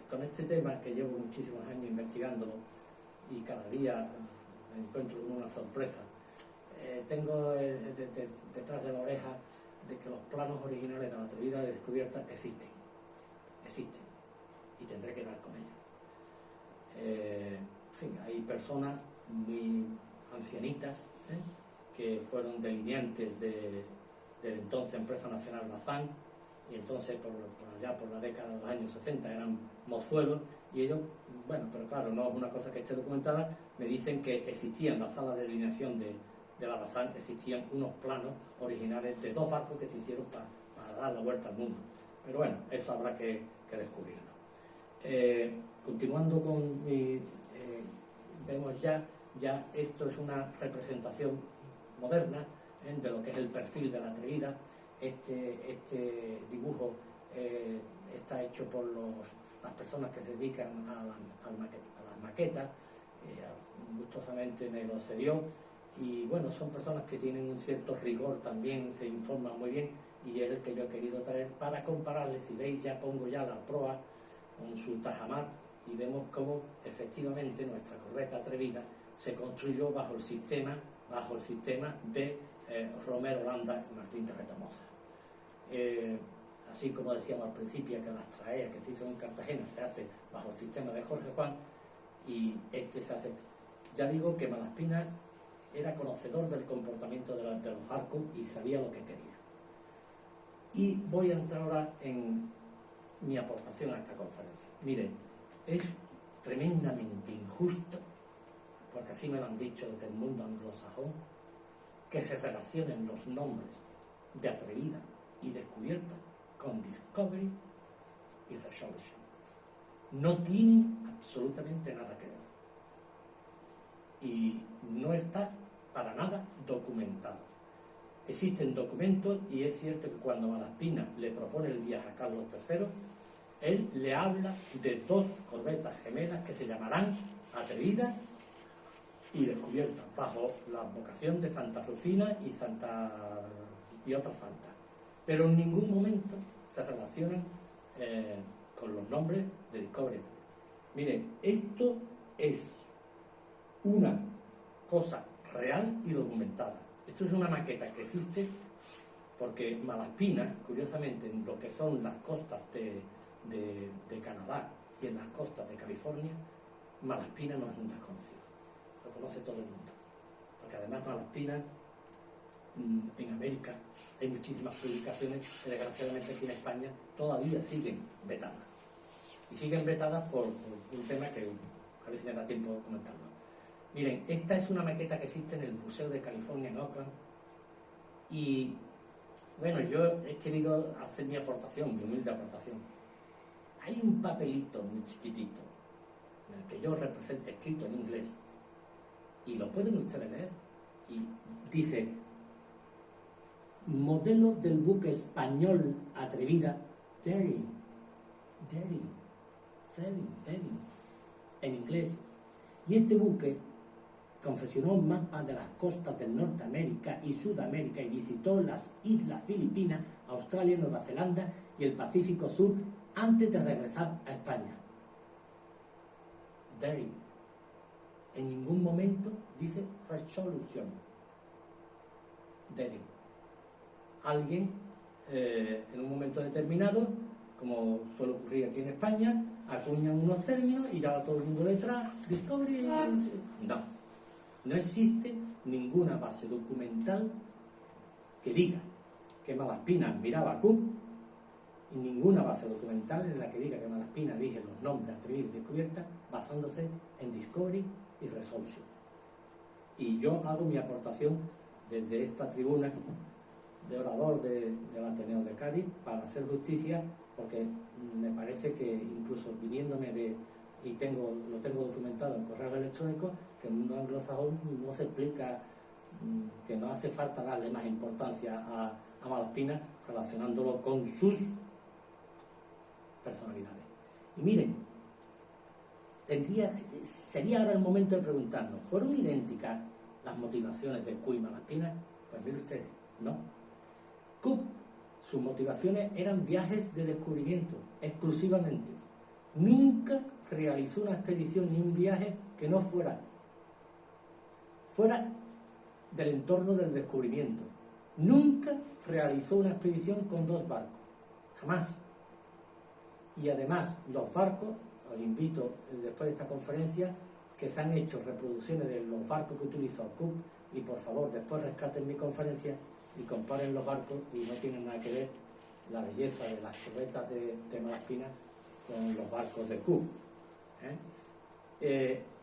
con este tema, que llevo muchísimos años investigándolo y cada día me encuentro con una sorpresa, tengo detrás de la oreja de que los planos originales de la Atrevida de descubierta existen y tendré que dar con ellos. En fin, hay personas muy ancianitas que fueron delineantes del entonces Empresa Nacional Bazán, y entonces por la década de los años 60 eran mozuelos, y ellos, bueno, pero claro, no es una cosa que esté documentada, me dicen que existían las salas de delineación de la Bazán, existían unos planos originales de 2 barcos que se hicieron para dar la vuelta al mundo. Pero bueno, eso habrá que descubrirlo. Continuando con mi... vemos ya esto es una representación moderna de lo que es el perfil de la Atrevida. Este dibujo está hecho por las personas que se dedican a las maquetas, gustosamente me lo cedió, y bueno, son personas que tienen un cierto rigor también, se informan muy bien, y es el que yo he querido traer para compararles. Si veis, ya pongo ya la proa con su tajamar y vemos cómo efectivamente nuestra corbeta Atrevida se construyó bajo el sistema de Romero Landa y Martín de Retamosa. Así como decíamos al principio que las traeas que se hizo en Cartagena se hace bajo el sistema de Jorge Juan, y este se hace. Ya digo que Malaspina era conocedor del comportamiento de los barcos y sabía lo que quería. Y voy a entrar ahora en mi aportación a esta conferencia. Miren, es tremendamente injusto, porque así me lo han dicho desde el mundo anglosajón, que se relacionen los nombres de Atrevida y Descubierta con Discovery y Resolution. No tienen absolutamente nada que ver. Y no está para nada documentado. Existen documentos, y es cierto que cuando Malaspina le propone el viaje a Carlos III, él le habla de 2 corbetas gemelas que se llamarán Atrevida y Descubierta, bajo la advocación de Santa Rufina y otras santas. Pero en ningún momento se relacionan con los nombres de Discovery. Miren, esto es una cosa real y documentada. Esto es una maqueta que existe porque Malaspina, curiosamente, en lo que son las costas de Canadá y en las costas de California, Malaspina no es un desconocido. Lo conoce todo el mundo. Porque además Malaspina, en América, hay muchísimas publicaciones que desgraciadamente aquí en España todavía siguen vetadas. Y siguen vetadas por un tema que a ver si me da tiempo de comentarlo. Miren, esta es una maqueta que existe en el Museo de California en Oakland, y bueno, yo he querido hacer mi aportación, mi humilde aportación. Hay un papelito muy chiquitito en el que yo represento, escrito en inglés, y lo pueden ustedes leer, y dice: modelo del buque español Atrevida, Daring, en inglés. Y este buque confeccionó un mapa de las costas de Norteamérica y Sudamérica y visitó las islas Filipinas, Australia, Nueva Zelanda y el Pacífico Sur antes de regresar a España. Daring. En ningún momento dice Resolution. Daring. Alguien, en un momento determinado, como suele ocurrir aquí en España, acuñan unos términos y ya va todo el mundo detrás. Discovery. No existe ninguna base documental que diga que Malaspina admiraba a Cook ninguna base documental en la que diga que Malaspina elige los nombres atrevidos y descubiertas basándose en Discovery y Resolution. Y yo hago mi aportación desde esta tribuna de orador del Ateneo de Cádiz para hacer justicia, porque me parece que incluso viniéndome y lo tengo documentado en correos electrónicos, que en el mundo anglosajón no se explica, que no hace falta darle más importancia a Malaspina relacionándolo con sus personalidades. Y miren, sería ahora el momento de preguntarnos, ¿fueron idénticas las motivaciones de Cook y Malaspina? Pues miren ustedes, no. Cook, sus motivaciones eran viajes de descubrimiento, exclusivamente. Nunca realizó una expedición ni un viaje que no fuera del entorno del descubrimiento. Nunca realizó una expedición con 2 barcos, jamás. Y además, los barcos, os invito después de esta conferencia, que se han hecho reproducciones de los barcos que utilizó Cook, y por favor después rescaten mi conferencia y comparen los barcos, y no tienen nada que ver la belleza de las corbetas de Malaspina con los barcos de Cook.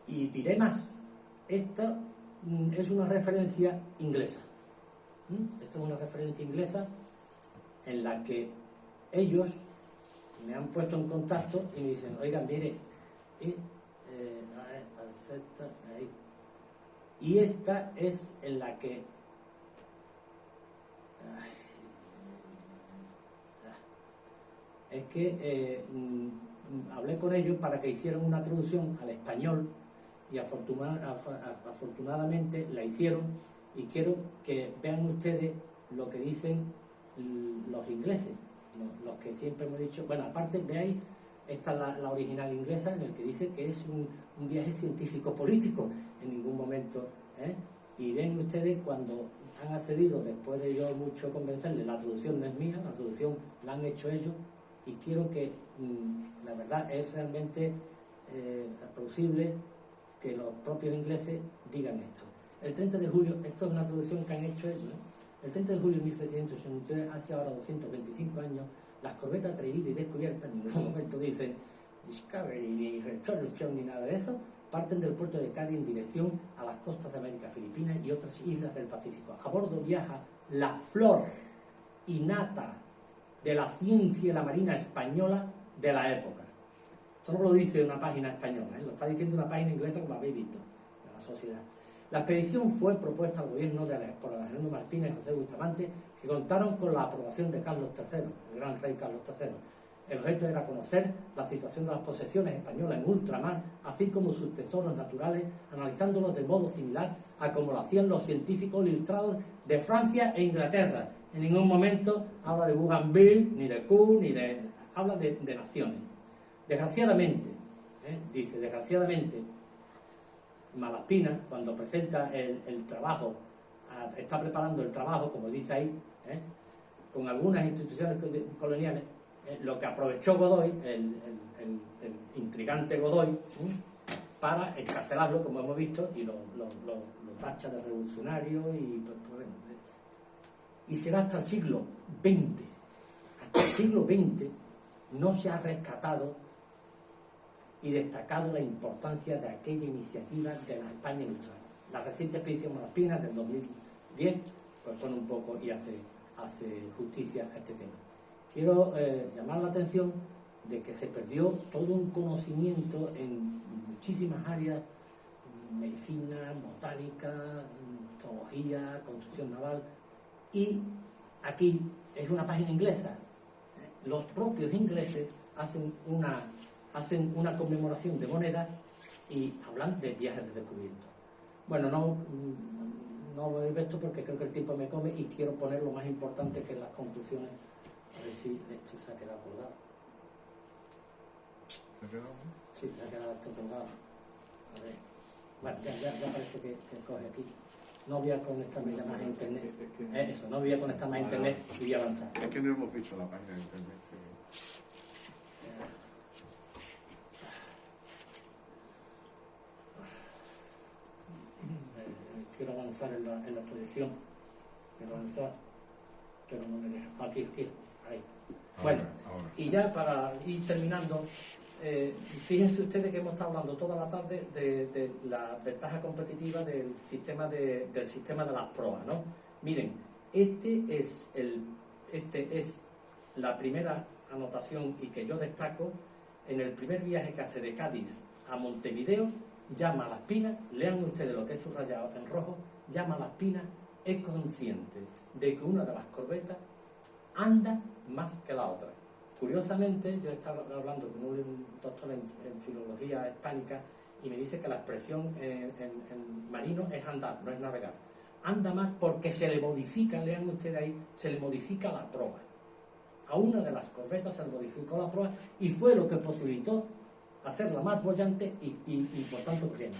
Y diré más, esta es una referencia inglesa. Esta es una referencia inglesa en la que ellos me han puesto en contacto y me dicen, oigan, mire, ahí. Y esta es en la que es que hablé con ellos para que hicieran una traducción al español y afortunadamente la hicieron, y quiero que vean ustedes lo que dicen los ingleses, los que siempre hemos dicho. Bueno, aparte veáis, esta es la original inglesa, en el que dice que es un viaje científico-político, en ningún momento, y ven ustedes cuando han accedido, después de yo mucho convencerles, la traducción no es mía, la traducción la han hecho ellos, y quiero que, la verdad, es realmente plausible que los propios ingleses digan esto. El 30 de julio, esto es una traducción que han hecho ellos, el 30 de julio de 1783, hace ahora 225 años, las corbetas atrevidas y descubiertas, en ningún momento dicen Discovery, ni Resolution, ni nada de eso, parten del puerto de Cádiz en dirección a las costas de América Filipina y otras islas del Pacífico. A bordo viaja la flor innata de la ciencia y la marina española de la época. Esto no lo dice una página española, lo está diciendo una página inglesa, como habéis visto, de la sociedad. La expedición fue propuesta al gobierno por Alejandro Malaspina y José Bustamante, que contaron con la aprobación de Carlos III, el gran rey Carlos III. El objeto era conocer la situación de las posesiones españolas en ultramar, así como sus tesoros naturales, analizándolos de modo similar a como lo hacían los científicos ilustrados de Francia e Inglaterra. En ningún momento habla de Bougainville, ni de Cook, habla de naciones. Desgraciadamente, dice, desgraciadamente, Malaspina, cuando presenta el trabajo, está preparando el trabajo, como dice ahí, con algunas instituciones coloniales, lo que aprovechó Godoy, el intrigante Godoy, para encarcelarlo, como hemos visto, y lo tacha de revolucionario, y será hasta el siglo XX. Hasta el siglo XX no se ha rescatado y destacado la importancia de aquella iniciativa de la España ilustrada. La reciente expedición Malaspina del 2010 pues pone un poco y hace justicia a este tema. Quiero llamar la atención de que se perdió todo un conocimiento en muchísimas áreas, medicina, botánica, zoología, construcción naval, y aquí es una página inglesa. Los propios ingleses hacen una conmemoración de monedas y hablan de viajes de descubrimiento. Bueno, no voy a ver esto porque creo que el tiempo me come y quiero poner lo más importante, que es las conclusiones. A ver si esto se ha quedado colgado. ¿Se ha quedado? Sí, se ha quedado esto colgado. A ver. Bueno, ya parece que coge aquí. No voy a conectarme ya más a internet. Eso, no voy a conectar más a internet y voy a avanzar. Es que no hemos visto la página de internet. Quiero avanzar en la proyección. Quiero avanzar, pero no me deja. Aquí. Ahí. Bueno, Ahora. y ya para ir terminando, fíjense ustedes que hemos estado hablando toda la tarde de la ventaja competitiva del sistema de las proas, ¿no? Miren, este es la primera anotación y que yo destaco. En el primer viaje que hace de Cádiz a Montevideo, llama a Las Pinas, lean ustedes lo que es subrayado en rojo, llama a Las Pinas, es consciente de que una de las corbetas anda más que la otra. Curiosamente, yo estaba hablando con un doctor en filología hispánica y me dice que la expresión en marino es andar, no es navegar. Anda más porque se le modifica, lean ustedes ahí, se le modifica la proa. A una de las corbetas se le modificó la proa y fue lo que posibilitó hacerla más boyante y por tanto brillante.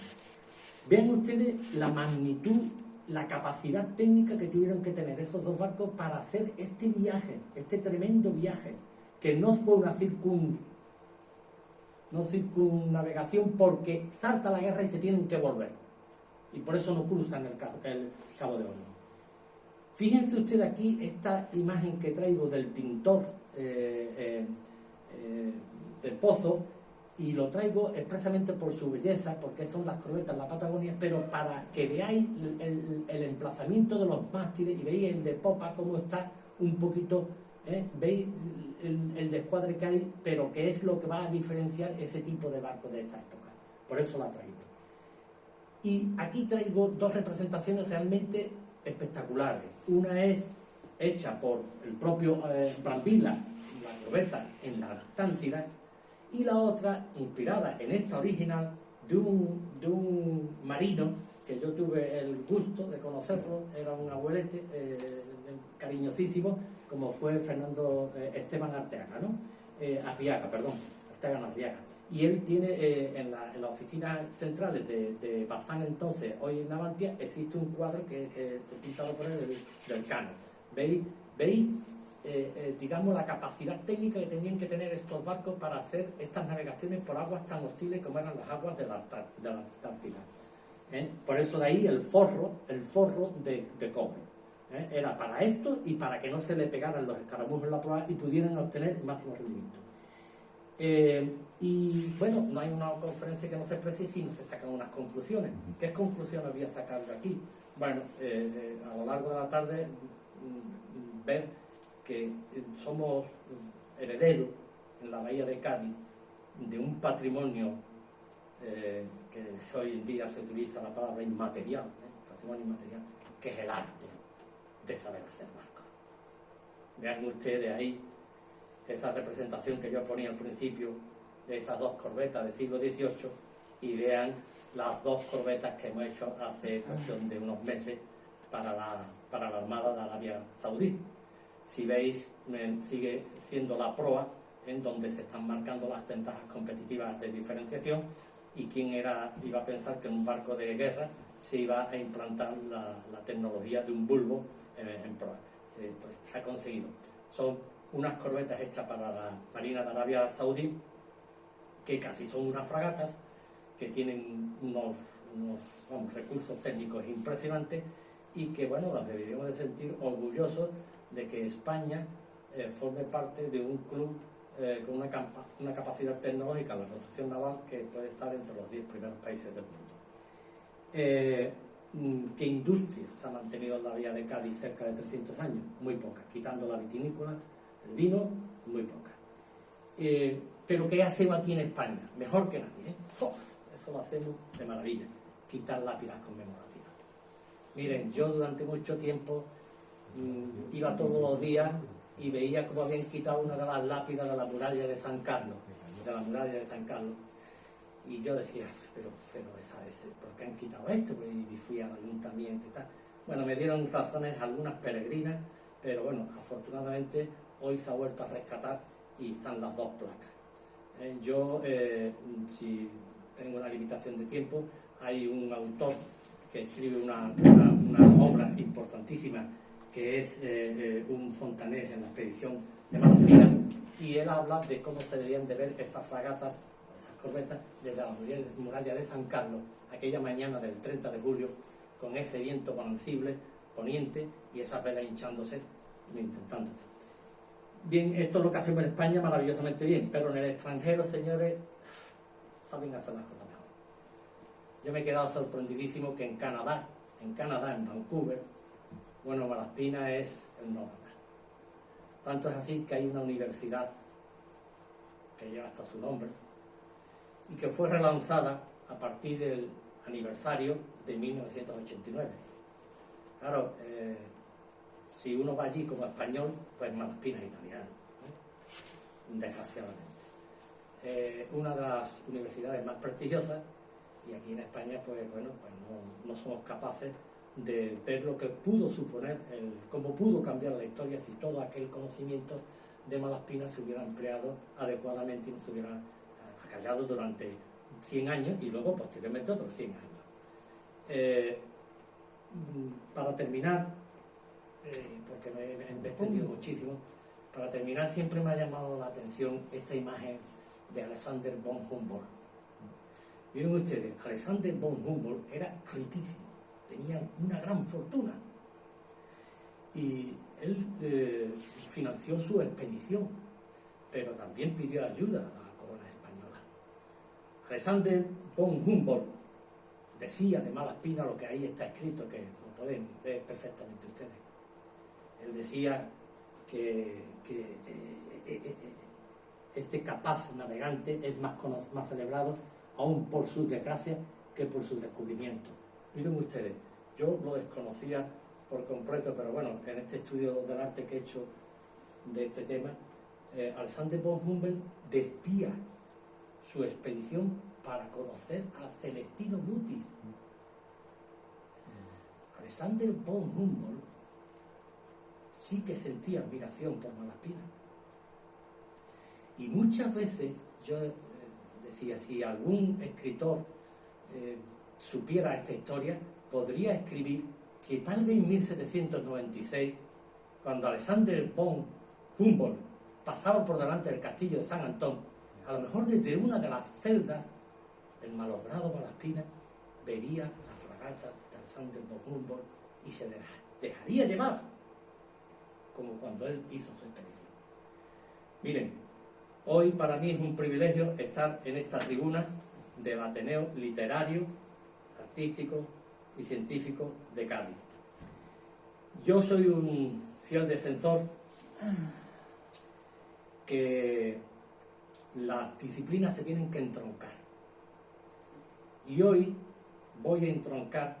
Vean ustedes la magnitud, la capacidad técnica que tuvieron que tener esos dos barcos para hacer este viaje, este tremendo viaje, que no fue una circunnavegación porque salta la guerra y se tienen que volver. Y por eso no cruzan el Cabo de Hornos. Fíjense ustedes aquí esta imagen que traigo del pintor del Pozo, y lo traigo expresamente por su belleza, porque son las corbetas en la Patagonia, pero para que veáis el emplazamiento de los mástiles y veáis el de popa cómo está un poquito, veis el descuadre que hay, pero que es lo que va a diferenciar ese tipo de barco de esa época. Por eso la traigo. Y aquí traigo dos representaciones realmente espectaculares. Una es hecha por el propio Brambilla, la corbeta en la Atlántida, y la otra inspirada en esta original de un marino que yo tuve el gusto de conocerlo, era un abuelete cariñosísimo, como fue Fernando Esteban Arteaga, ¿no? Arteaga Arriaga. Y él tiene en las oficinas centrales de Bazán, entonces, hoy en Navantia, existe un cuadro que es pintado por él del Cano. ¿Veis? Digamos, la capacidad técnica que tenían que tener estos barcos para hacer estas navegaciones por aguas tan hostiles como eran las aguas de la Antártida. Por eso de ahí el forro de cobre. Era para esto y para que no se le pegaran los escaramujos en la proa y pudieran obtener el máximo rendimiento. Y bueno, no hay una conferencia que no se exprese si no se sacan unas conclusiones. ¿Qué conclusiones voy a sacar de aquí? Bueno, a lo largo de la tarde ver que somos herederos en la bahía de Cádiz de un patrimonio que hoy en día se utiliza la palabra inmaterial, patrimonio inmaterial, que es el arte de saber hacer barcos. Vean ustedes ahí esa representación que yo ponía al principio de esas dos corbetas del siglo XVIII y vean las dos corbetas que hemos hecho hace cuestión de unos meses para la Armada de Arabia Saudí. Si veis, sigue siendo la proa en donde se están marcando las ventajas competitivas de diferenciación, y quién iba a pensar que en un barco de guerra se iba a implantar la tecnología de un bulbo en proa. Pues se ha conseguido. Son unas corbetas hechas para la Marina de Arabia Saudí, que casi son unas fragatas, que tienen unos recursos técnicos impresionantes y que, bueno, las deberíamos de sentir orgullosos de que España forme parte de un club con una capacidad tecnológica en la construcción naval que puede estar entre los 10 primeros países del mundo. ¿Qué industria se ha mantenido en la bahía de Cádiz cerca de 300 años? Muy poca, quitando la vitinícola, el vino, muy poca. Pero ¿qué hacemos aquí en España? Mejor que nadie, eso lo hacemos de maravilla, quitar lápidas conmemorativas. Miren, yo durante mucho tiempo iba todos los días y veía cómo habían quitado una de las lápidas de la muralla de San Carlos, y yo decía, pero ¿por qué han quitado esto? Y fui al ayuntamiento y tal. Bueno, me dieron razones algunas peregrinas, pero bueno, afortunadamente hoy se ha vuelto a rescatar y están las dos placas. Yo, si tengo una limitación de tiempo, hay un autor que escribe una obra importantísima, que es un fontanés en la expedición de Malafía, y él habla de cómo se debían de ver esas fragatas, esas corbetas, desde la muralla de San Carlos, aquella mañana del 30 de julio, con ese viento poniente y esas velas hinchándose, intentándose. Bien, esto es lo que hacemos en España maravillosamente bien, pero en el extranjero, señores, saben hacer las cosas mejor. Yo me he quedado sorprendidísimo que en Canadá, en Vancouver, bueno, Malaspina es el no ganar. Tanto es así que hay una universidad que lleva hasta su nombre y que fue relanzada a partir del aniversario de 1989. Claro, si uno va allí como español, pues Malaspina es italiano, desgraciadamente. Una de las universidades más prestigiosas, y aquí en España, pues bueno, pues no somos capaces de ver lo que pudo suponer, cómo pudo cambiar la historia si todo aquel conocimiento de Malaspina se hubiera empleado adecuadamente y no se hubiera acallado durante 100 años y luego posteriormente otros 100 años. Para terminar, porque me he extendido muchísimo, para terminar siempre me ha llamado la atención esta imagen de Alexander von Humboldt. Miren ustedes, Alexander von Humboldt era riquísimo, tenía una gran fortuna y él financió su expedición, pero también pidió ayuda a la corona española. Alexander von Humboldt decía de Malaspina lo que ahí está escrito, que lo pueden ver perfectamente ustedes. Él decía que este capaz navegante es más celebrado aún por sus desgracias que por sus descubrimientos. Miren ustedes, yo lo desconocía por completo, pero bueno, en este estudio del arte que he hecho de este tema, Alexander von Humboldt desvía su expedición para conocer a Celestino Mutis. Alexander von Humboldt sí que sentía admiración por Malaspina. Y muchas veces yo decía, si algún escritor supiera esta historia, podría escribir que tal vez en 1796, cuando Alexander von Humboldt pasaba por delante del castillo de San Antón, a lo mejor desde una de las celdas, el malogrado Malaspina vería la fragata de Alexander von Humboldt y se dejaría llevar, como cuando él hizo su expedición. Miren, hoy para mí es un privilegio estar en esta tribuna del Ateneo Literario, Artístico y Científico de Cádiz. Yo soy un fiel defensor que las disciplinas se tienen que entroncar. Y hoy voy a entroncar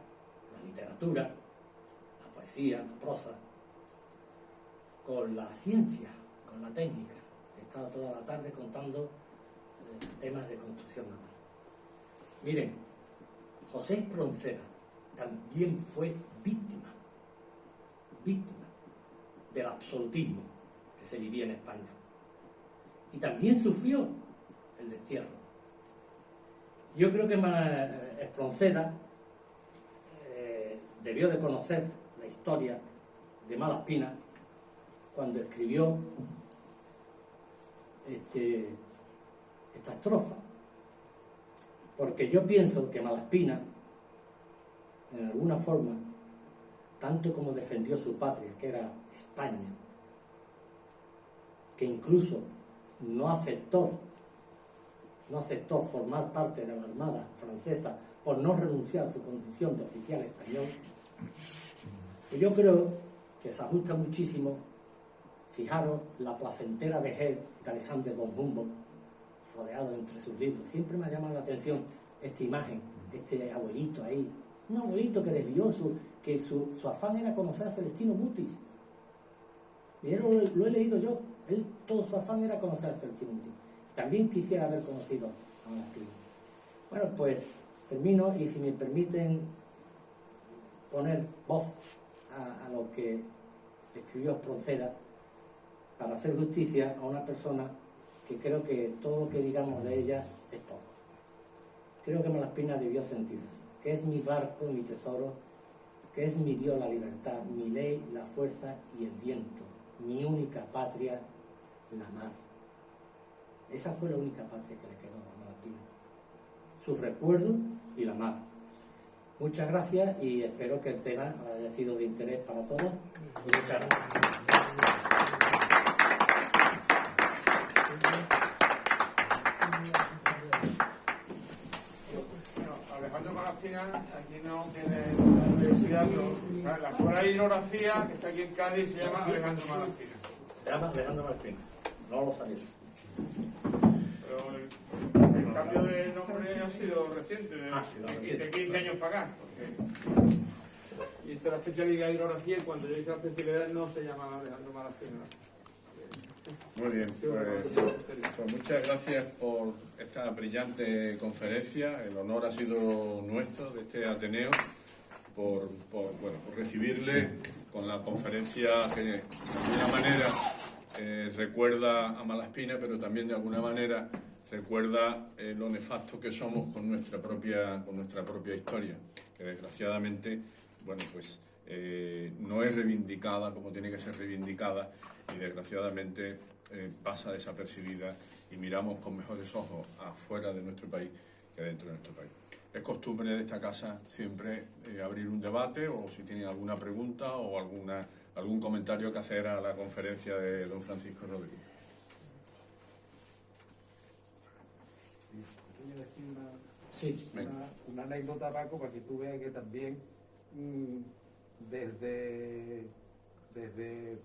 la literatura, la poesía, la prosa, con la ciencia, con la técnica. He estado toda la tarde contando temas de construcción naval. Miren, José Espronceda también fue víctima del absolutismo que se vivía en España. Y también sufrió el destierro. Yo creo que Espronceda debió de conocer la historia de Malaspina cuando escribió esta estrofa, porque yo pienso que Malaspina, en alguna forma, tanto como defendió su patria, que era España, que incluso no aceptó formar parte de la Armada francesa por no renunciar a su condición de oficial español, pues yo creo que se ajusta muchísimo. Fijaros la placentera vejez de Alexander von Humboldt, rodeado entre sus libros. Siempre me ha llamado la atención esta imagen, este abuelito ahí, un abuelito que desvió su afán era conocer a Celestino Mutis. Y lo he leído yo, todo su afán era conocer a Celestino Mutis. También quisiera haber conocido a Malaspina. Bueno, pues termino y si me permiten poner voz a lo que escribió Espronceda, para hacer justicia a una persona que creo que todo lo que digamos de ella es poco. Creo que Malaspina debió sentir así, que es mi barco, mi tesoro, que es mi Dios la libertad, mi ley, la fuerza y el viento, mi única patria, la mar. Esa fue la única patria que le quedó a Malaspina, sus recuerdos y la mar. Muchas gracias y espero que el tema haya sido de interés para todos. Y muchas gracias. Malaspina, aquí no tiene la universidad, pero o sea, la escuela de hidrografía que está aquí en Cádiz se llama Alejandro Malaspina. Se llama Alejandro Malaspina, no lo sabía. Pero el cambio de nombre ha sido reciente, de 15 años para acá. Porque hice la especialidad de hidrografía y cuando yo hice la especialidad no se llamaba Alejandro Malaspina. Muy bien, pues muchas gracias por esta brillante conferencia. El honor ha sido nuestro de este Ateneo por recibirle con la conferencia que de alguna manera recuerda a Malaspina, pero también de alguna manera recuerda lo nefasto que somos con nuestra propia historia, que desgraciadamente no es reivindicada como tiene que ser reivindicada y desgraciadamente pasa desapercibida y miramos con mejores ojos afuera de nuestro país que dentro de nuestro país. Es costumbre de esta casa siempre abrir un debate o si tienen alguna pregunta o algún comentario que hacer a la conferencia de don Francisco Rodríguez. Sí, una anécdota, Paco, para que tú veas que también desde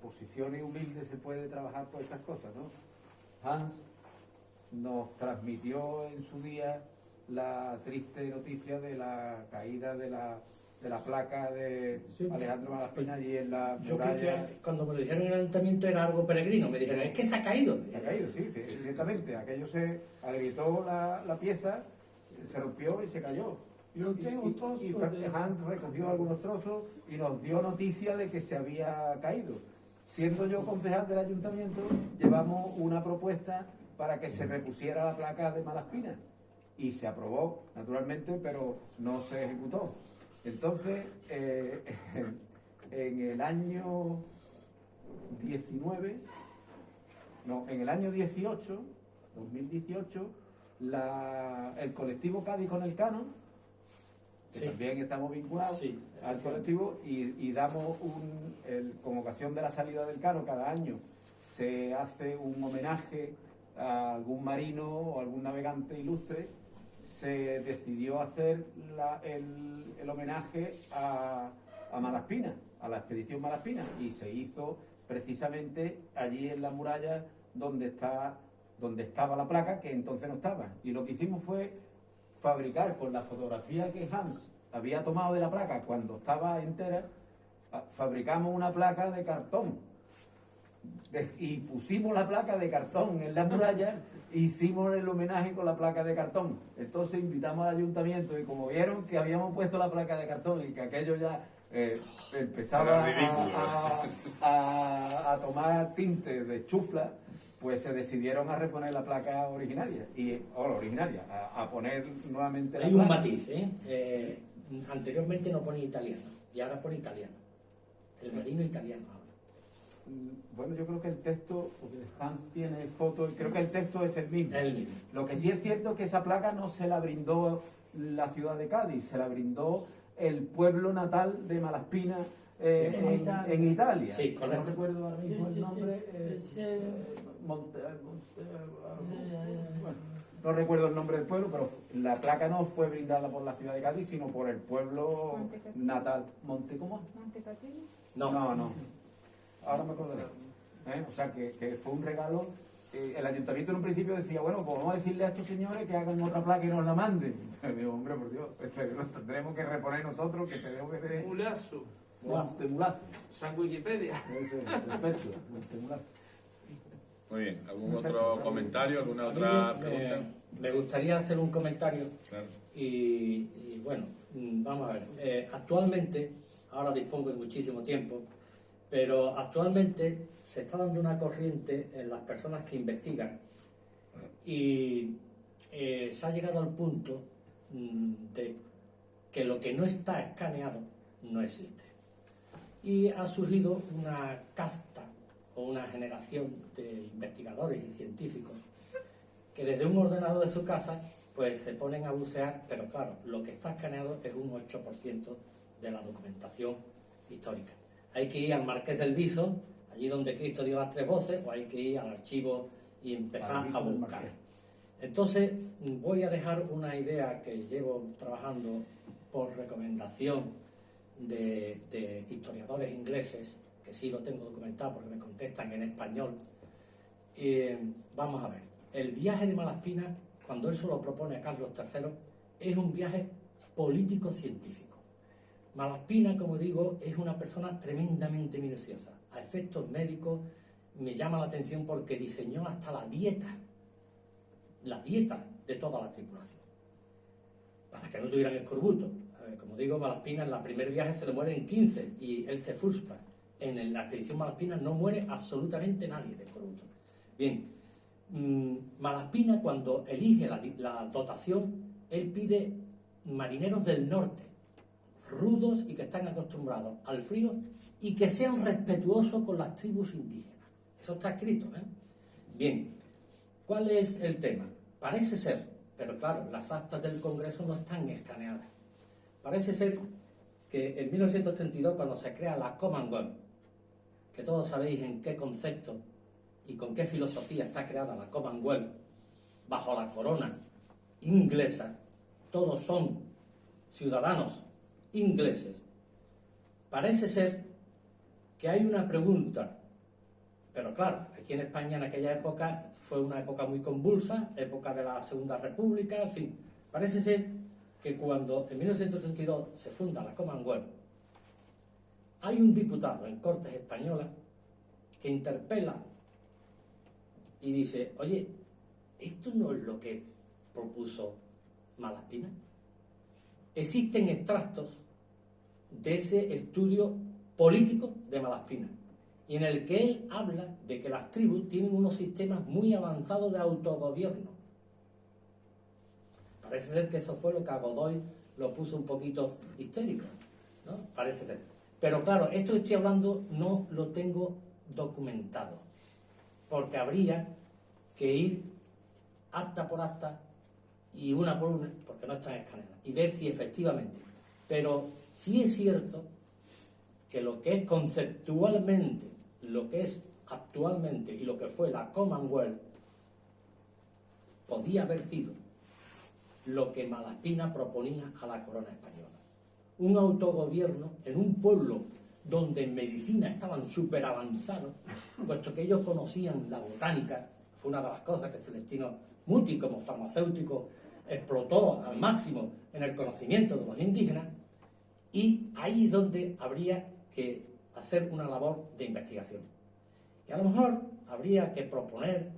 posiciones humildes se puede trabajar por estas cosas, ¿no? Hans nos transmitió en su día la triste noticia de la caída de la placa de Alejandro Malaspina allí en la muralla. Yo creo que cuando me lo dijeron en el ayuntamiento era algo peregrino, me dijeron, es que se ha caído. Se ha caído, sí, directamente. Aquello se agrietó la pieza, se rompió y se cayó. Yo tengo trozos y Hans recogió algunos trozos y nos dio noticia de que se había caído. Siendo yo concejal del ayuntamiento, llevamos una propuesta para que se repusiera la placa de Malaspina y se aprobó, naturalmente, pero no se ejecutó. Entonces, en el año 2018, el colectivo Cádiz con el Cano, que también estamos vinculados al colectivo, y damos con ocasión de la salida del Cano, cada año se hace un homenaje a algún marino o algún navegante ilustre. Se decidió hacer el homenaje a Malaspina, a la expedición Malaspina, y se hizo precisamente allí en la muralla donde estaba la placa, que entonces no estaba. Y lo que hicimos fue fabricar con la fotografía que Hans había tomado de la placa cuando estaba entera, fabricamos una placa de cartón y pusimos la placa de cartón en la muralla. Hicimos el homenaje con la placa de cartón. Entonces invitamos al ayuntamiento y como vieron que habíamos puesto la placa de cartón y que aquello ya empezaba a tomar tinte de chufla, pues se decidieron a reponer la placa originaria a poner nuevamente la Hay placa. un matiz, anteriormente no ponía italiano y ahora pone italiano. El marino italiano habla. Bueno, yo creo que el texto, porque Hans tiene fotos, creo que el texto es el mismo. Lo que sí es cierto es que esa placa no se la brindó la ciudad de Cádiz, se la brindó el pueblo natal de Malaspina en Italia. Sí, correcto. No recuerdo ahora mismo el nombre. No recuerdo el nombre del pueblo, pero la placa no fue brindada por la ciudad de Cádiz, sino por el pueblo natal. ¿Cómo? ¿Montecatini? No. Ahora me acordaré. O sea, que fue un regalo. El ayuntamiento en un principio decía, bueno, pues vamos a decirle a estos señores que hagan otra placa y nos la manden. Digo, hombre, por Dios, tendremos que reponer nosotros, que tenemos que tener... Mulazo. Montemulazo. San Wikipedia. Perfecto, Montemulazo. Muy bien, ¿algún otro comentario, alguna otra pregunta? Me gustaría hacer un comentario. Claro. Y bueno, vamos a ver. Actualmente, ahora dispongo de muchísimo tiempo, pero actualmente se está dando una corriente en las personas que investigan y se ha llegado al punto de que lo que no está escaneado no existe. Y ha surgido una casta o una generación de investigadores y científicos que desde un ordenador de su casa pues se ponen a bucear, pero claro, lo que está escaneado es un 8% de la documentación histórica. Hay que ir al Marqués del Viso, allí donde Cristo dio las 3 voces, o hay que ir al archivo y empezar a buscar. Entonces, voy a dejar una idea que llevo trabajando por recomendación de historiadores ingleses, que sí lo tengo documentado porque me contestan en español. Vamos a ver, el viaje de Malaspina, cuando él se lo propone a Carlos III, es un viaje político-científico. Malaspina, como digo, es una persona tremendamente minuciosa. A efectos médicos me llama la atención porque diseñó hasta la dieta de toda la tripulación, para que no tuvieran escorbuto. Como digo, Malaspina en el primer viaje se le mueren 15 y él se frustra. En la expedición Malaspina no muere absolutamente nadie de escorbuto. Bien, Malaspina, cuando elige la dotación, él pide marineros del norte, rudos y que están acostumbrados al frío y que sean respetuosos con las tribus indígenas. Eso está escrito, ¿eh? Bien, ¿cuál es el tema? Parece ser, pero claro, las actas del Congreso no están escaneadas. Parece ser que en 1932, cuando se crea la Commonwealth, que todos sabéis en qué concepto y con qué filosofía está creada la Commonwealth, bajo la corona inglesa, todos son ciudadanos ingleses. Parece ser que hay una pregunta, pero claro, aquí en España en aquella época fue una época muy convulsa, época de la Segunda República, en fin, parece ser que cuando en 1932 se funda la Commonwealth, hay un diputado en Cortes Españolas que interpela y dice, oye, ¿esto no es lo que propuso Malaspina? Existen extractos de ese estudio político de Malaspina, y en el que él habla de que las tribus tienen unos sistemas muy avanzados de autogobierno. Parece ser que eso fue lo que a Godoy lo puso un poquito histérico, ¿no? Parece ser. Pero claro, esto que estoy hablando no lo tengo documentado, porque habría que ir acta por acta y una por una, porque no están escaneadas, y ver si efectivamente. Pero sí es cierto que lo que es conceptualmente, lo que es actualmente y lo que fue la Commonwealth, podía haber sido lo que Malaspina proponía a la corona española. Un autogobierno en un pueblo donde en medicina estaban súper avanzados, puesto que ellos conocían la botánica. Fue una de las cosas que Celestino Muti, como farmacéutico, explotó al máximo en el conocimiento de los indígenas, y ahí es donde habría que hacer una labor de investigación. Y a lo mejor habría que proponer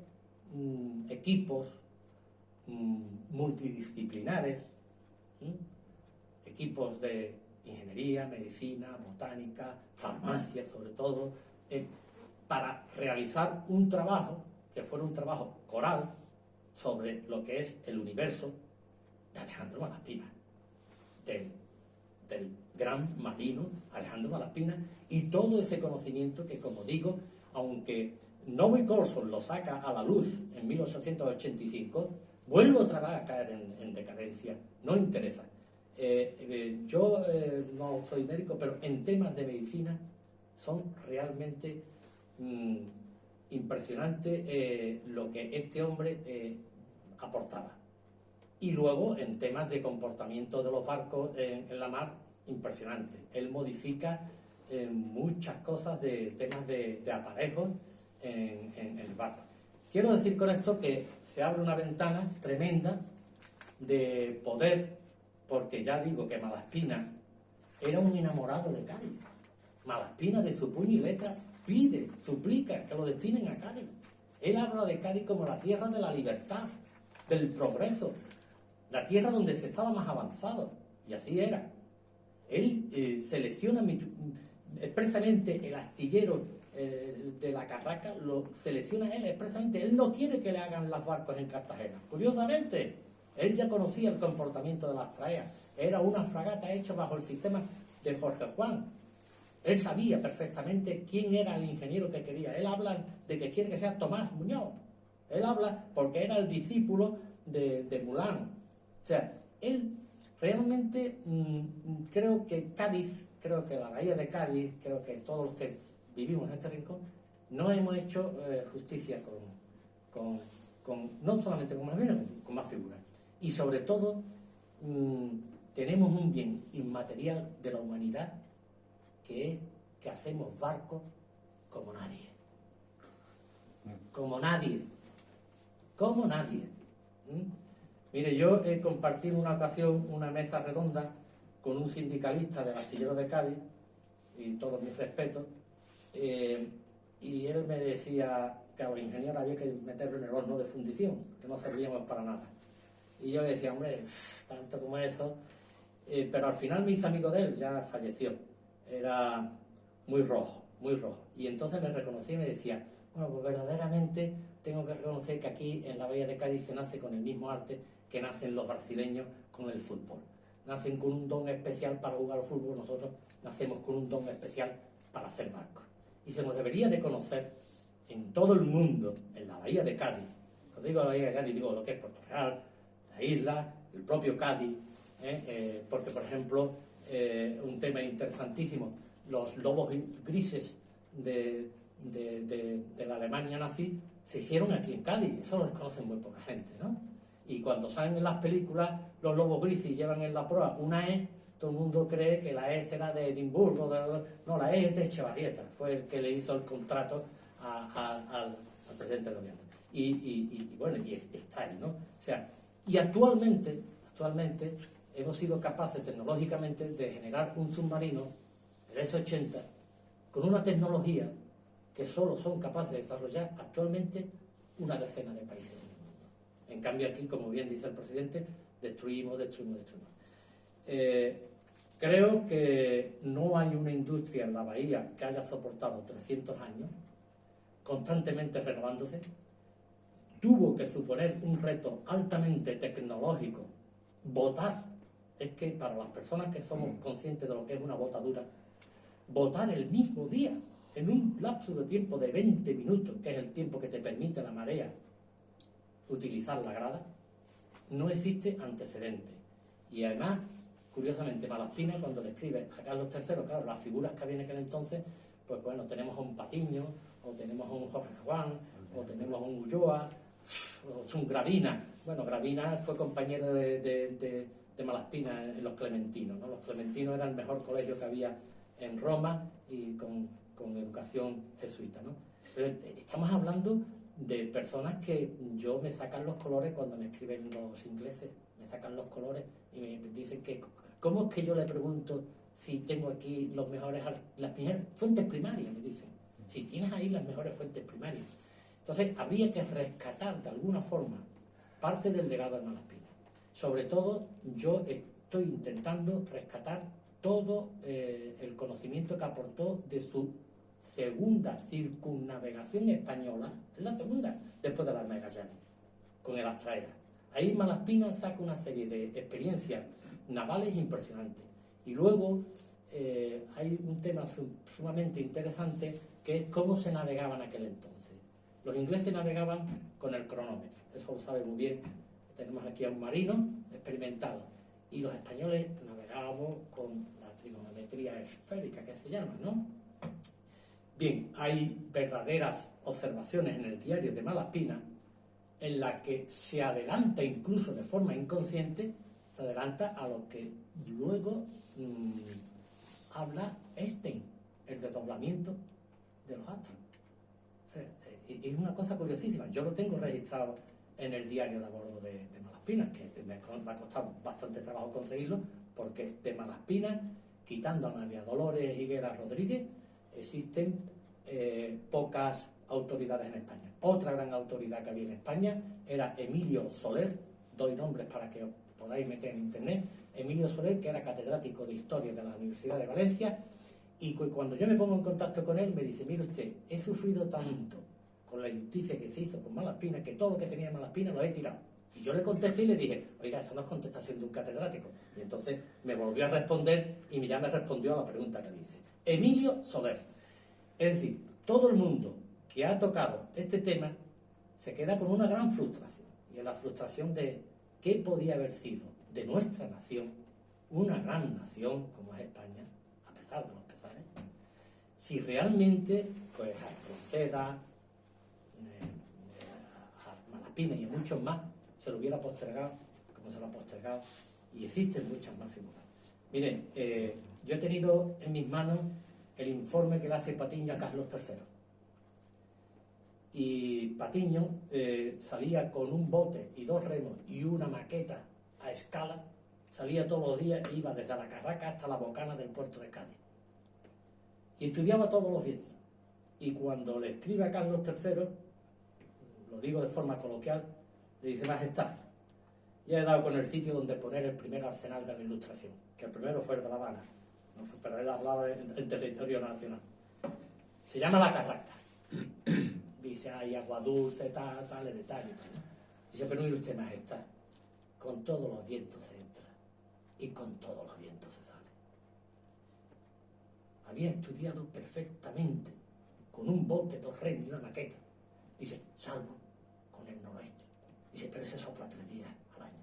equipos multidisciplinares, equipos de ingeniería, medicina, botánica, farmacia sobre todo, para realizar un trabajo que fuera un trabajo coral sobre lo que es el universo de Alejandro Malaspina, del gran marino Alejandro Malaspina, y todo ese conocimiento que, como digo, aunque Novi Colson lo saca a la luz en 1885, vuelve otra vez a caer en decadencia, no interesa. Yo no soy médico, pero en temas de medicina son realmente impresionante lo que este hombre aportaba. Y luego en temas de comportamiento de los barcos en la mar, impresionante. Él modifica muchas cosas de temas de aparejos en el barco. Quiero decir con esto que se abre una ventana tremenda de poder, porque ya digo que Malaspina era un enamorado de Cádiz. Malaspina, de su puño y letra, pide, suplica que lo destinen a Cádiz. Él habla de Cádiz como la tierra de la libertad, del progreso, la tierra donde se estaba más avanzado, y así era. Él selecciona expresamente el astillero de la Carraca, lo selecciona él expresamente. Él no quiere que le hagan los barcos en Cartagena. Curiosamente, él ya conocía el comportamiento de las traías. Era una fragata hecha bajo el sistema de Jorge Juan. Él sabía perfectamente quién era el ingeniero que quería. Él habla de que quiere que sea Tomás Muñoz. Él habla porque era el discípulo de Mulán. O sea, él realmente creo que Cádiz, creo que la bahía de Cádiz, creo que todos los que vivimos en este rincón, no hemos hecho justicia no solamente con Malaspina, con más figuras. Y sobre todo, tenemos un bien inmaterial de la humanidad, que es que hacemos barcos como nadie. Como nadie. Como nadie. Mire, yo he compartido en una ocasión una mesa redonda con un sindicalista del astillero de Cádiz, y todos mis respetos, y él me decía que a los ingenieros había que meterlo en el horno de fundición, que no servíamos para nada. Y yo le decía, hombre, tanto como eso, pero al final me hice amigo de él, ya falleció, era muy rojo, muy rojo. Y entonces me reconocí y me decía, bueno, pues verdaderamente tengo que reconocer que aquí en la Bahía de Cádiz se nace con el mismo arte que nacen los brasileños con el fútbol. Nacen con un don especial para jugar al fútbol, nosotros nacemos con un don especial para hacer barcos. Y se nos debería de conocer en todo el mundo, en la Bahía de Cádiz. Cuando digo la Bahía de Cádiz, digo lo que es Puerto Real, la isla, el propio Cádiz, porque, por ejemplo, un tema interesantísimo, los lobos grises de la Alemania nazi se hicieron aquí en Cádiz, eso lo desconocen muy poca gente, ¿no? Y cuando salen en las películas los lobos grises y llevan en la proa una E, todo el mundo cree que la E será de Edimburgo, no, la E es de Echevarrieta, fue el que le hizo el contrato al presidente del gobierno. Y bueno, y está ahí, ¿no? O sea, y actualmente hemos sido capaces tecnológicamente de generar un submarino, el S-80, con una tecnología que solo son capaces de desarrollar actualmente una decena de países del mundo. En cambio aquí, como bien dice el presidente, destruimos. Creo que no hay una industria en la bahía que haya soportado 300 años, constantemente renovándose. Tuvo que suponer un reto altamente tecnológico, botar. Es que para las personas que somos conscientes de lo que es una botadura, botar el mismo día, en un lapso de tiempo de 20 minutos, que es el tiempo que te permite la marea utilizar la grada, no existe antecedente. Y además, curiosamente, Malaspina, cuando le escribe a Carlos III, claro, las figuras que había en aquel entonces, pues bueno, tenemos a un Patiño, o tenemos a un Jorge Juan, o tenemos a un Ulloa, o un Gravina. Bueno, Gravina fue compañero de Malaspina en los Clementinos, ¿no? Los Clementinos eran el mejor colegio que había en Roma y con educación jesuita, ¿no? Pero estamos hablando de personas que yo me sacan los colores cuando me escriben los ingleses, me sacan los colores y me dicen que, ¿cómo es que yo le pregunto si tengo aquí las mejores fuentes primarias? Me dicen, si tienes ahí las mejores fuentes primarias. Entonces, habría que rescatar de alguna forma parte del legado de Malaspina. Sobre todo, yo estoy intentando rescatar todo el conocimiento que aportó de su segunda circunnavegación española, es la segunda, después de la de Magallanes, con el Astraea. Ahí Malaspina saca una serie de experiencias navales impresionantes. Y luego hay un tema sumamente interesante, que es cómo se navegaba en aquel entonces. Los ingleses navegaban con el cronómetro, eso lo sabe muy bien. Tenemos aquí a un marino experimentado. Y los españoles navegábamos con la trigonometría esférica, que se llama, ¿no? Bien, hay verdaderas observaciones en el diario de Malaspina en la que se adelanta incluso de forma inconsciente, se adelanta a lo que luego habla Einstein, el desdoblamiento de los astros. O sea, es una cosa curiosísima. Yo lo tengo registrado en el diario de a bordo de Malaspina, que me ha costado bastante trabajo conseguirlo, porque de Malaspina, quitando a María Dolores Higuera Rodríguez, existen pocas autoridades en España. Otra gran autoridad que había en España era Emilio Soler, doy nombres para que os podáis meter en internet. Emilio Soler, que era catedrático de Historia de la Universidad de Valencia, y cuando yo me pongo en contacto con él me dice, mire usted, he sufrido tanto con la injusticia que se hizo con Malaspina, que todo lo que tenía de Malaspina lo he tirado. Y yo le contesté y le dije, oiga, esa no es contestación de un catedrático. Y entonces me volvió a responder y ya me respondió a la pregunta que le hice. Emilio Soler. Es decir, todo el mundo que ha tocado este tema se queda con una gran frustración. Y es la frustración de qué podía haber sido de nuestra nación, una gran nación como es España, a pesar de los pesares, si realmente, pues a Espronceda, a Malaspina y a muchos más, se lo hubiera postergado como se lo ha postergado Y existen muchas más figuras. Mire, yo he tenido en mis manos el informe que le hace Patiño a Carlos III. Y Patiño salía con un bote y 2 remos y una maqueta a escala, salía todos los días e iba desde la Carraca hasta la Bocana del puerto de Cádiz. Y estudiaba todos los vientos. Y cuando le escribe a Carlos III, lo digo de forma coloquial, le dice: Majestad, ya he dado con el sitio donde poner el primer arsenal de la Ilustración, que el primero fue el de La Habana, no fue, pero él hablaba en territorio nacional. Se llama la Carraca. Dice: hay agua dulce, tal, detalle, tal. Dice: pero mire usted, Majestad, con todos los vientos se entra y con todos los vientos se sale. Había estudiado perfectamente, con un bote, 2 remos y una maqueta. Dice: salvo con el noroeste. Dice: pero ese sopla 3 días al año.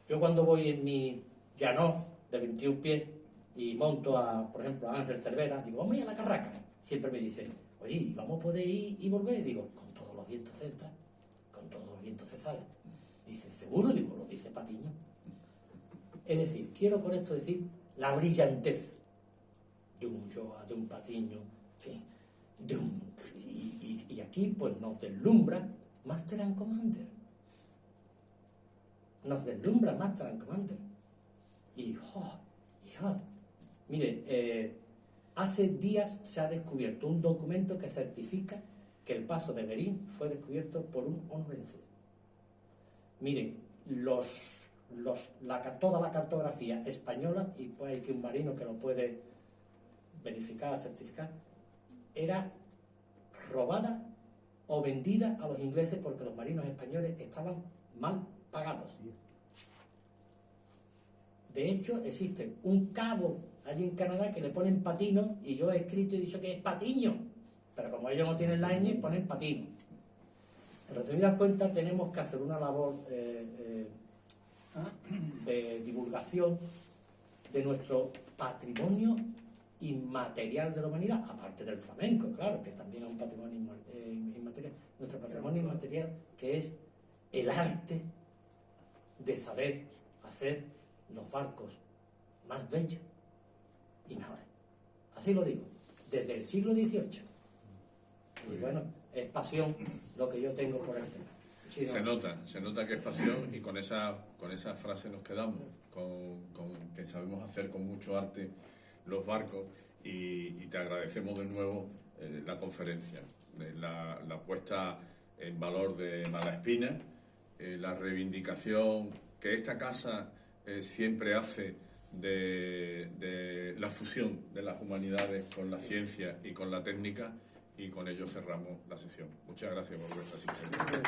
Yo cuando voy en mi llano de 21 pies y monto por ejemplo, a Ángel Cervera, digo: vamos a ir a la Carraca. Siempre me dice: oye, ¿y vamos a poder ir y volver? Digo: con todos los vientos se entra, con todos los vientos se sale. Dice: ¿seguro? Digo: lo dice Patiño. Es decir, quiero con esto decir la brillantez de un Ulloa, de un Patiño, en fin, y aquí pues nos deslumbra Master and Commander. Nos deslumbra Master and Commander. Mire, hace días se ha descubierto un documento que certifica que el paso de Berín fue descubierto por un onubense. Miren, toda la cartografía española, y pues hay que un marino que lo puede verificar, certificar, era robada o vendida a los ingleses porque los marinos españoles estaban mal pagados. De hecho, existe un cabo allí en Canadá que le ponen Patino, y yo he escrito y he dicho que es Patiño, pero como ellos no tienen la ñ, ponen Patino. En resumidas cuentas, tenemos que hacer una labor de divulgación de nuestro patrimonio inmaterial de la humanidad, aparte del flamenco, claro, que también es un patrimonio inmaterial. Nuestro patrimonio inmaterial, que es el arte de saber hacer los barcos más bellos y mejores. Así lo digo, desde el siglo XVIII. Y bueno, es pasión lo que yo tengo por el tema. Sí, se nota que es pasión, y con esa frase nos quedamos, con que sabemos hacer con mucho arte los barcos, y te agradecemos de nuevo la conferencia, la puesta en valor de Malaspina, la reivindicación que esta casa siempre hace de la fusión de las humanidades con la ciencia y con la técnica, y con ello cerramos la sesión. Muchas gracias por vuestra asistencia.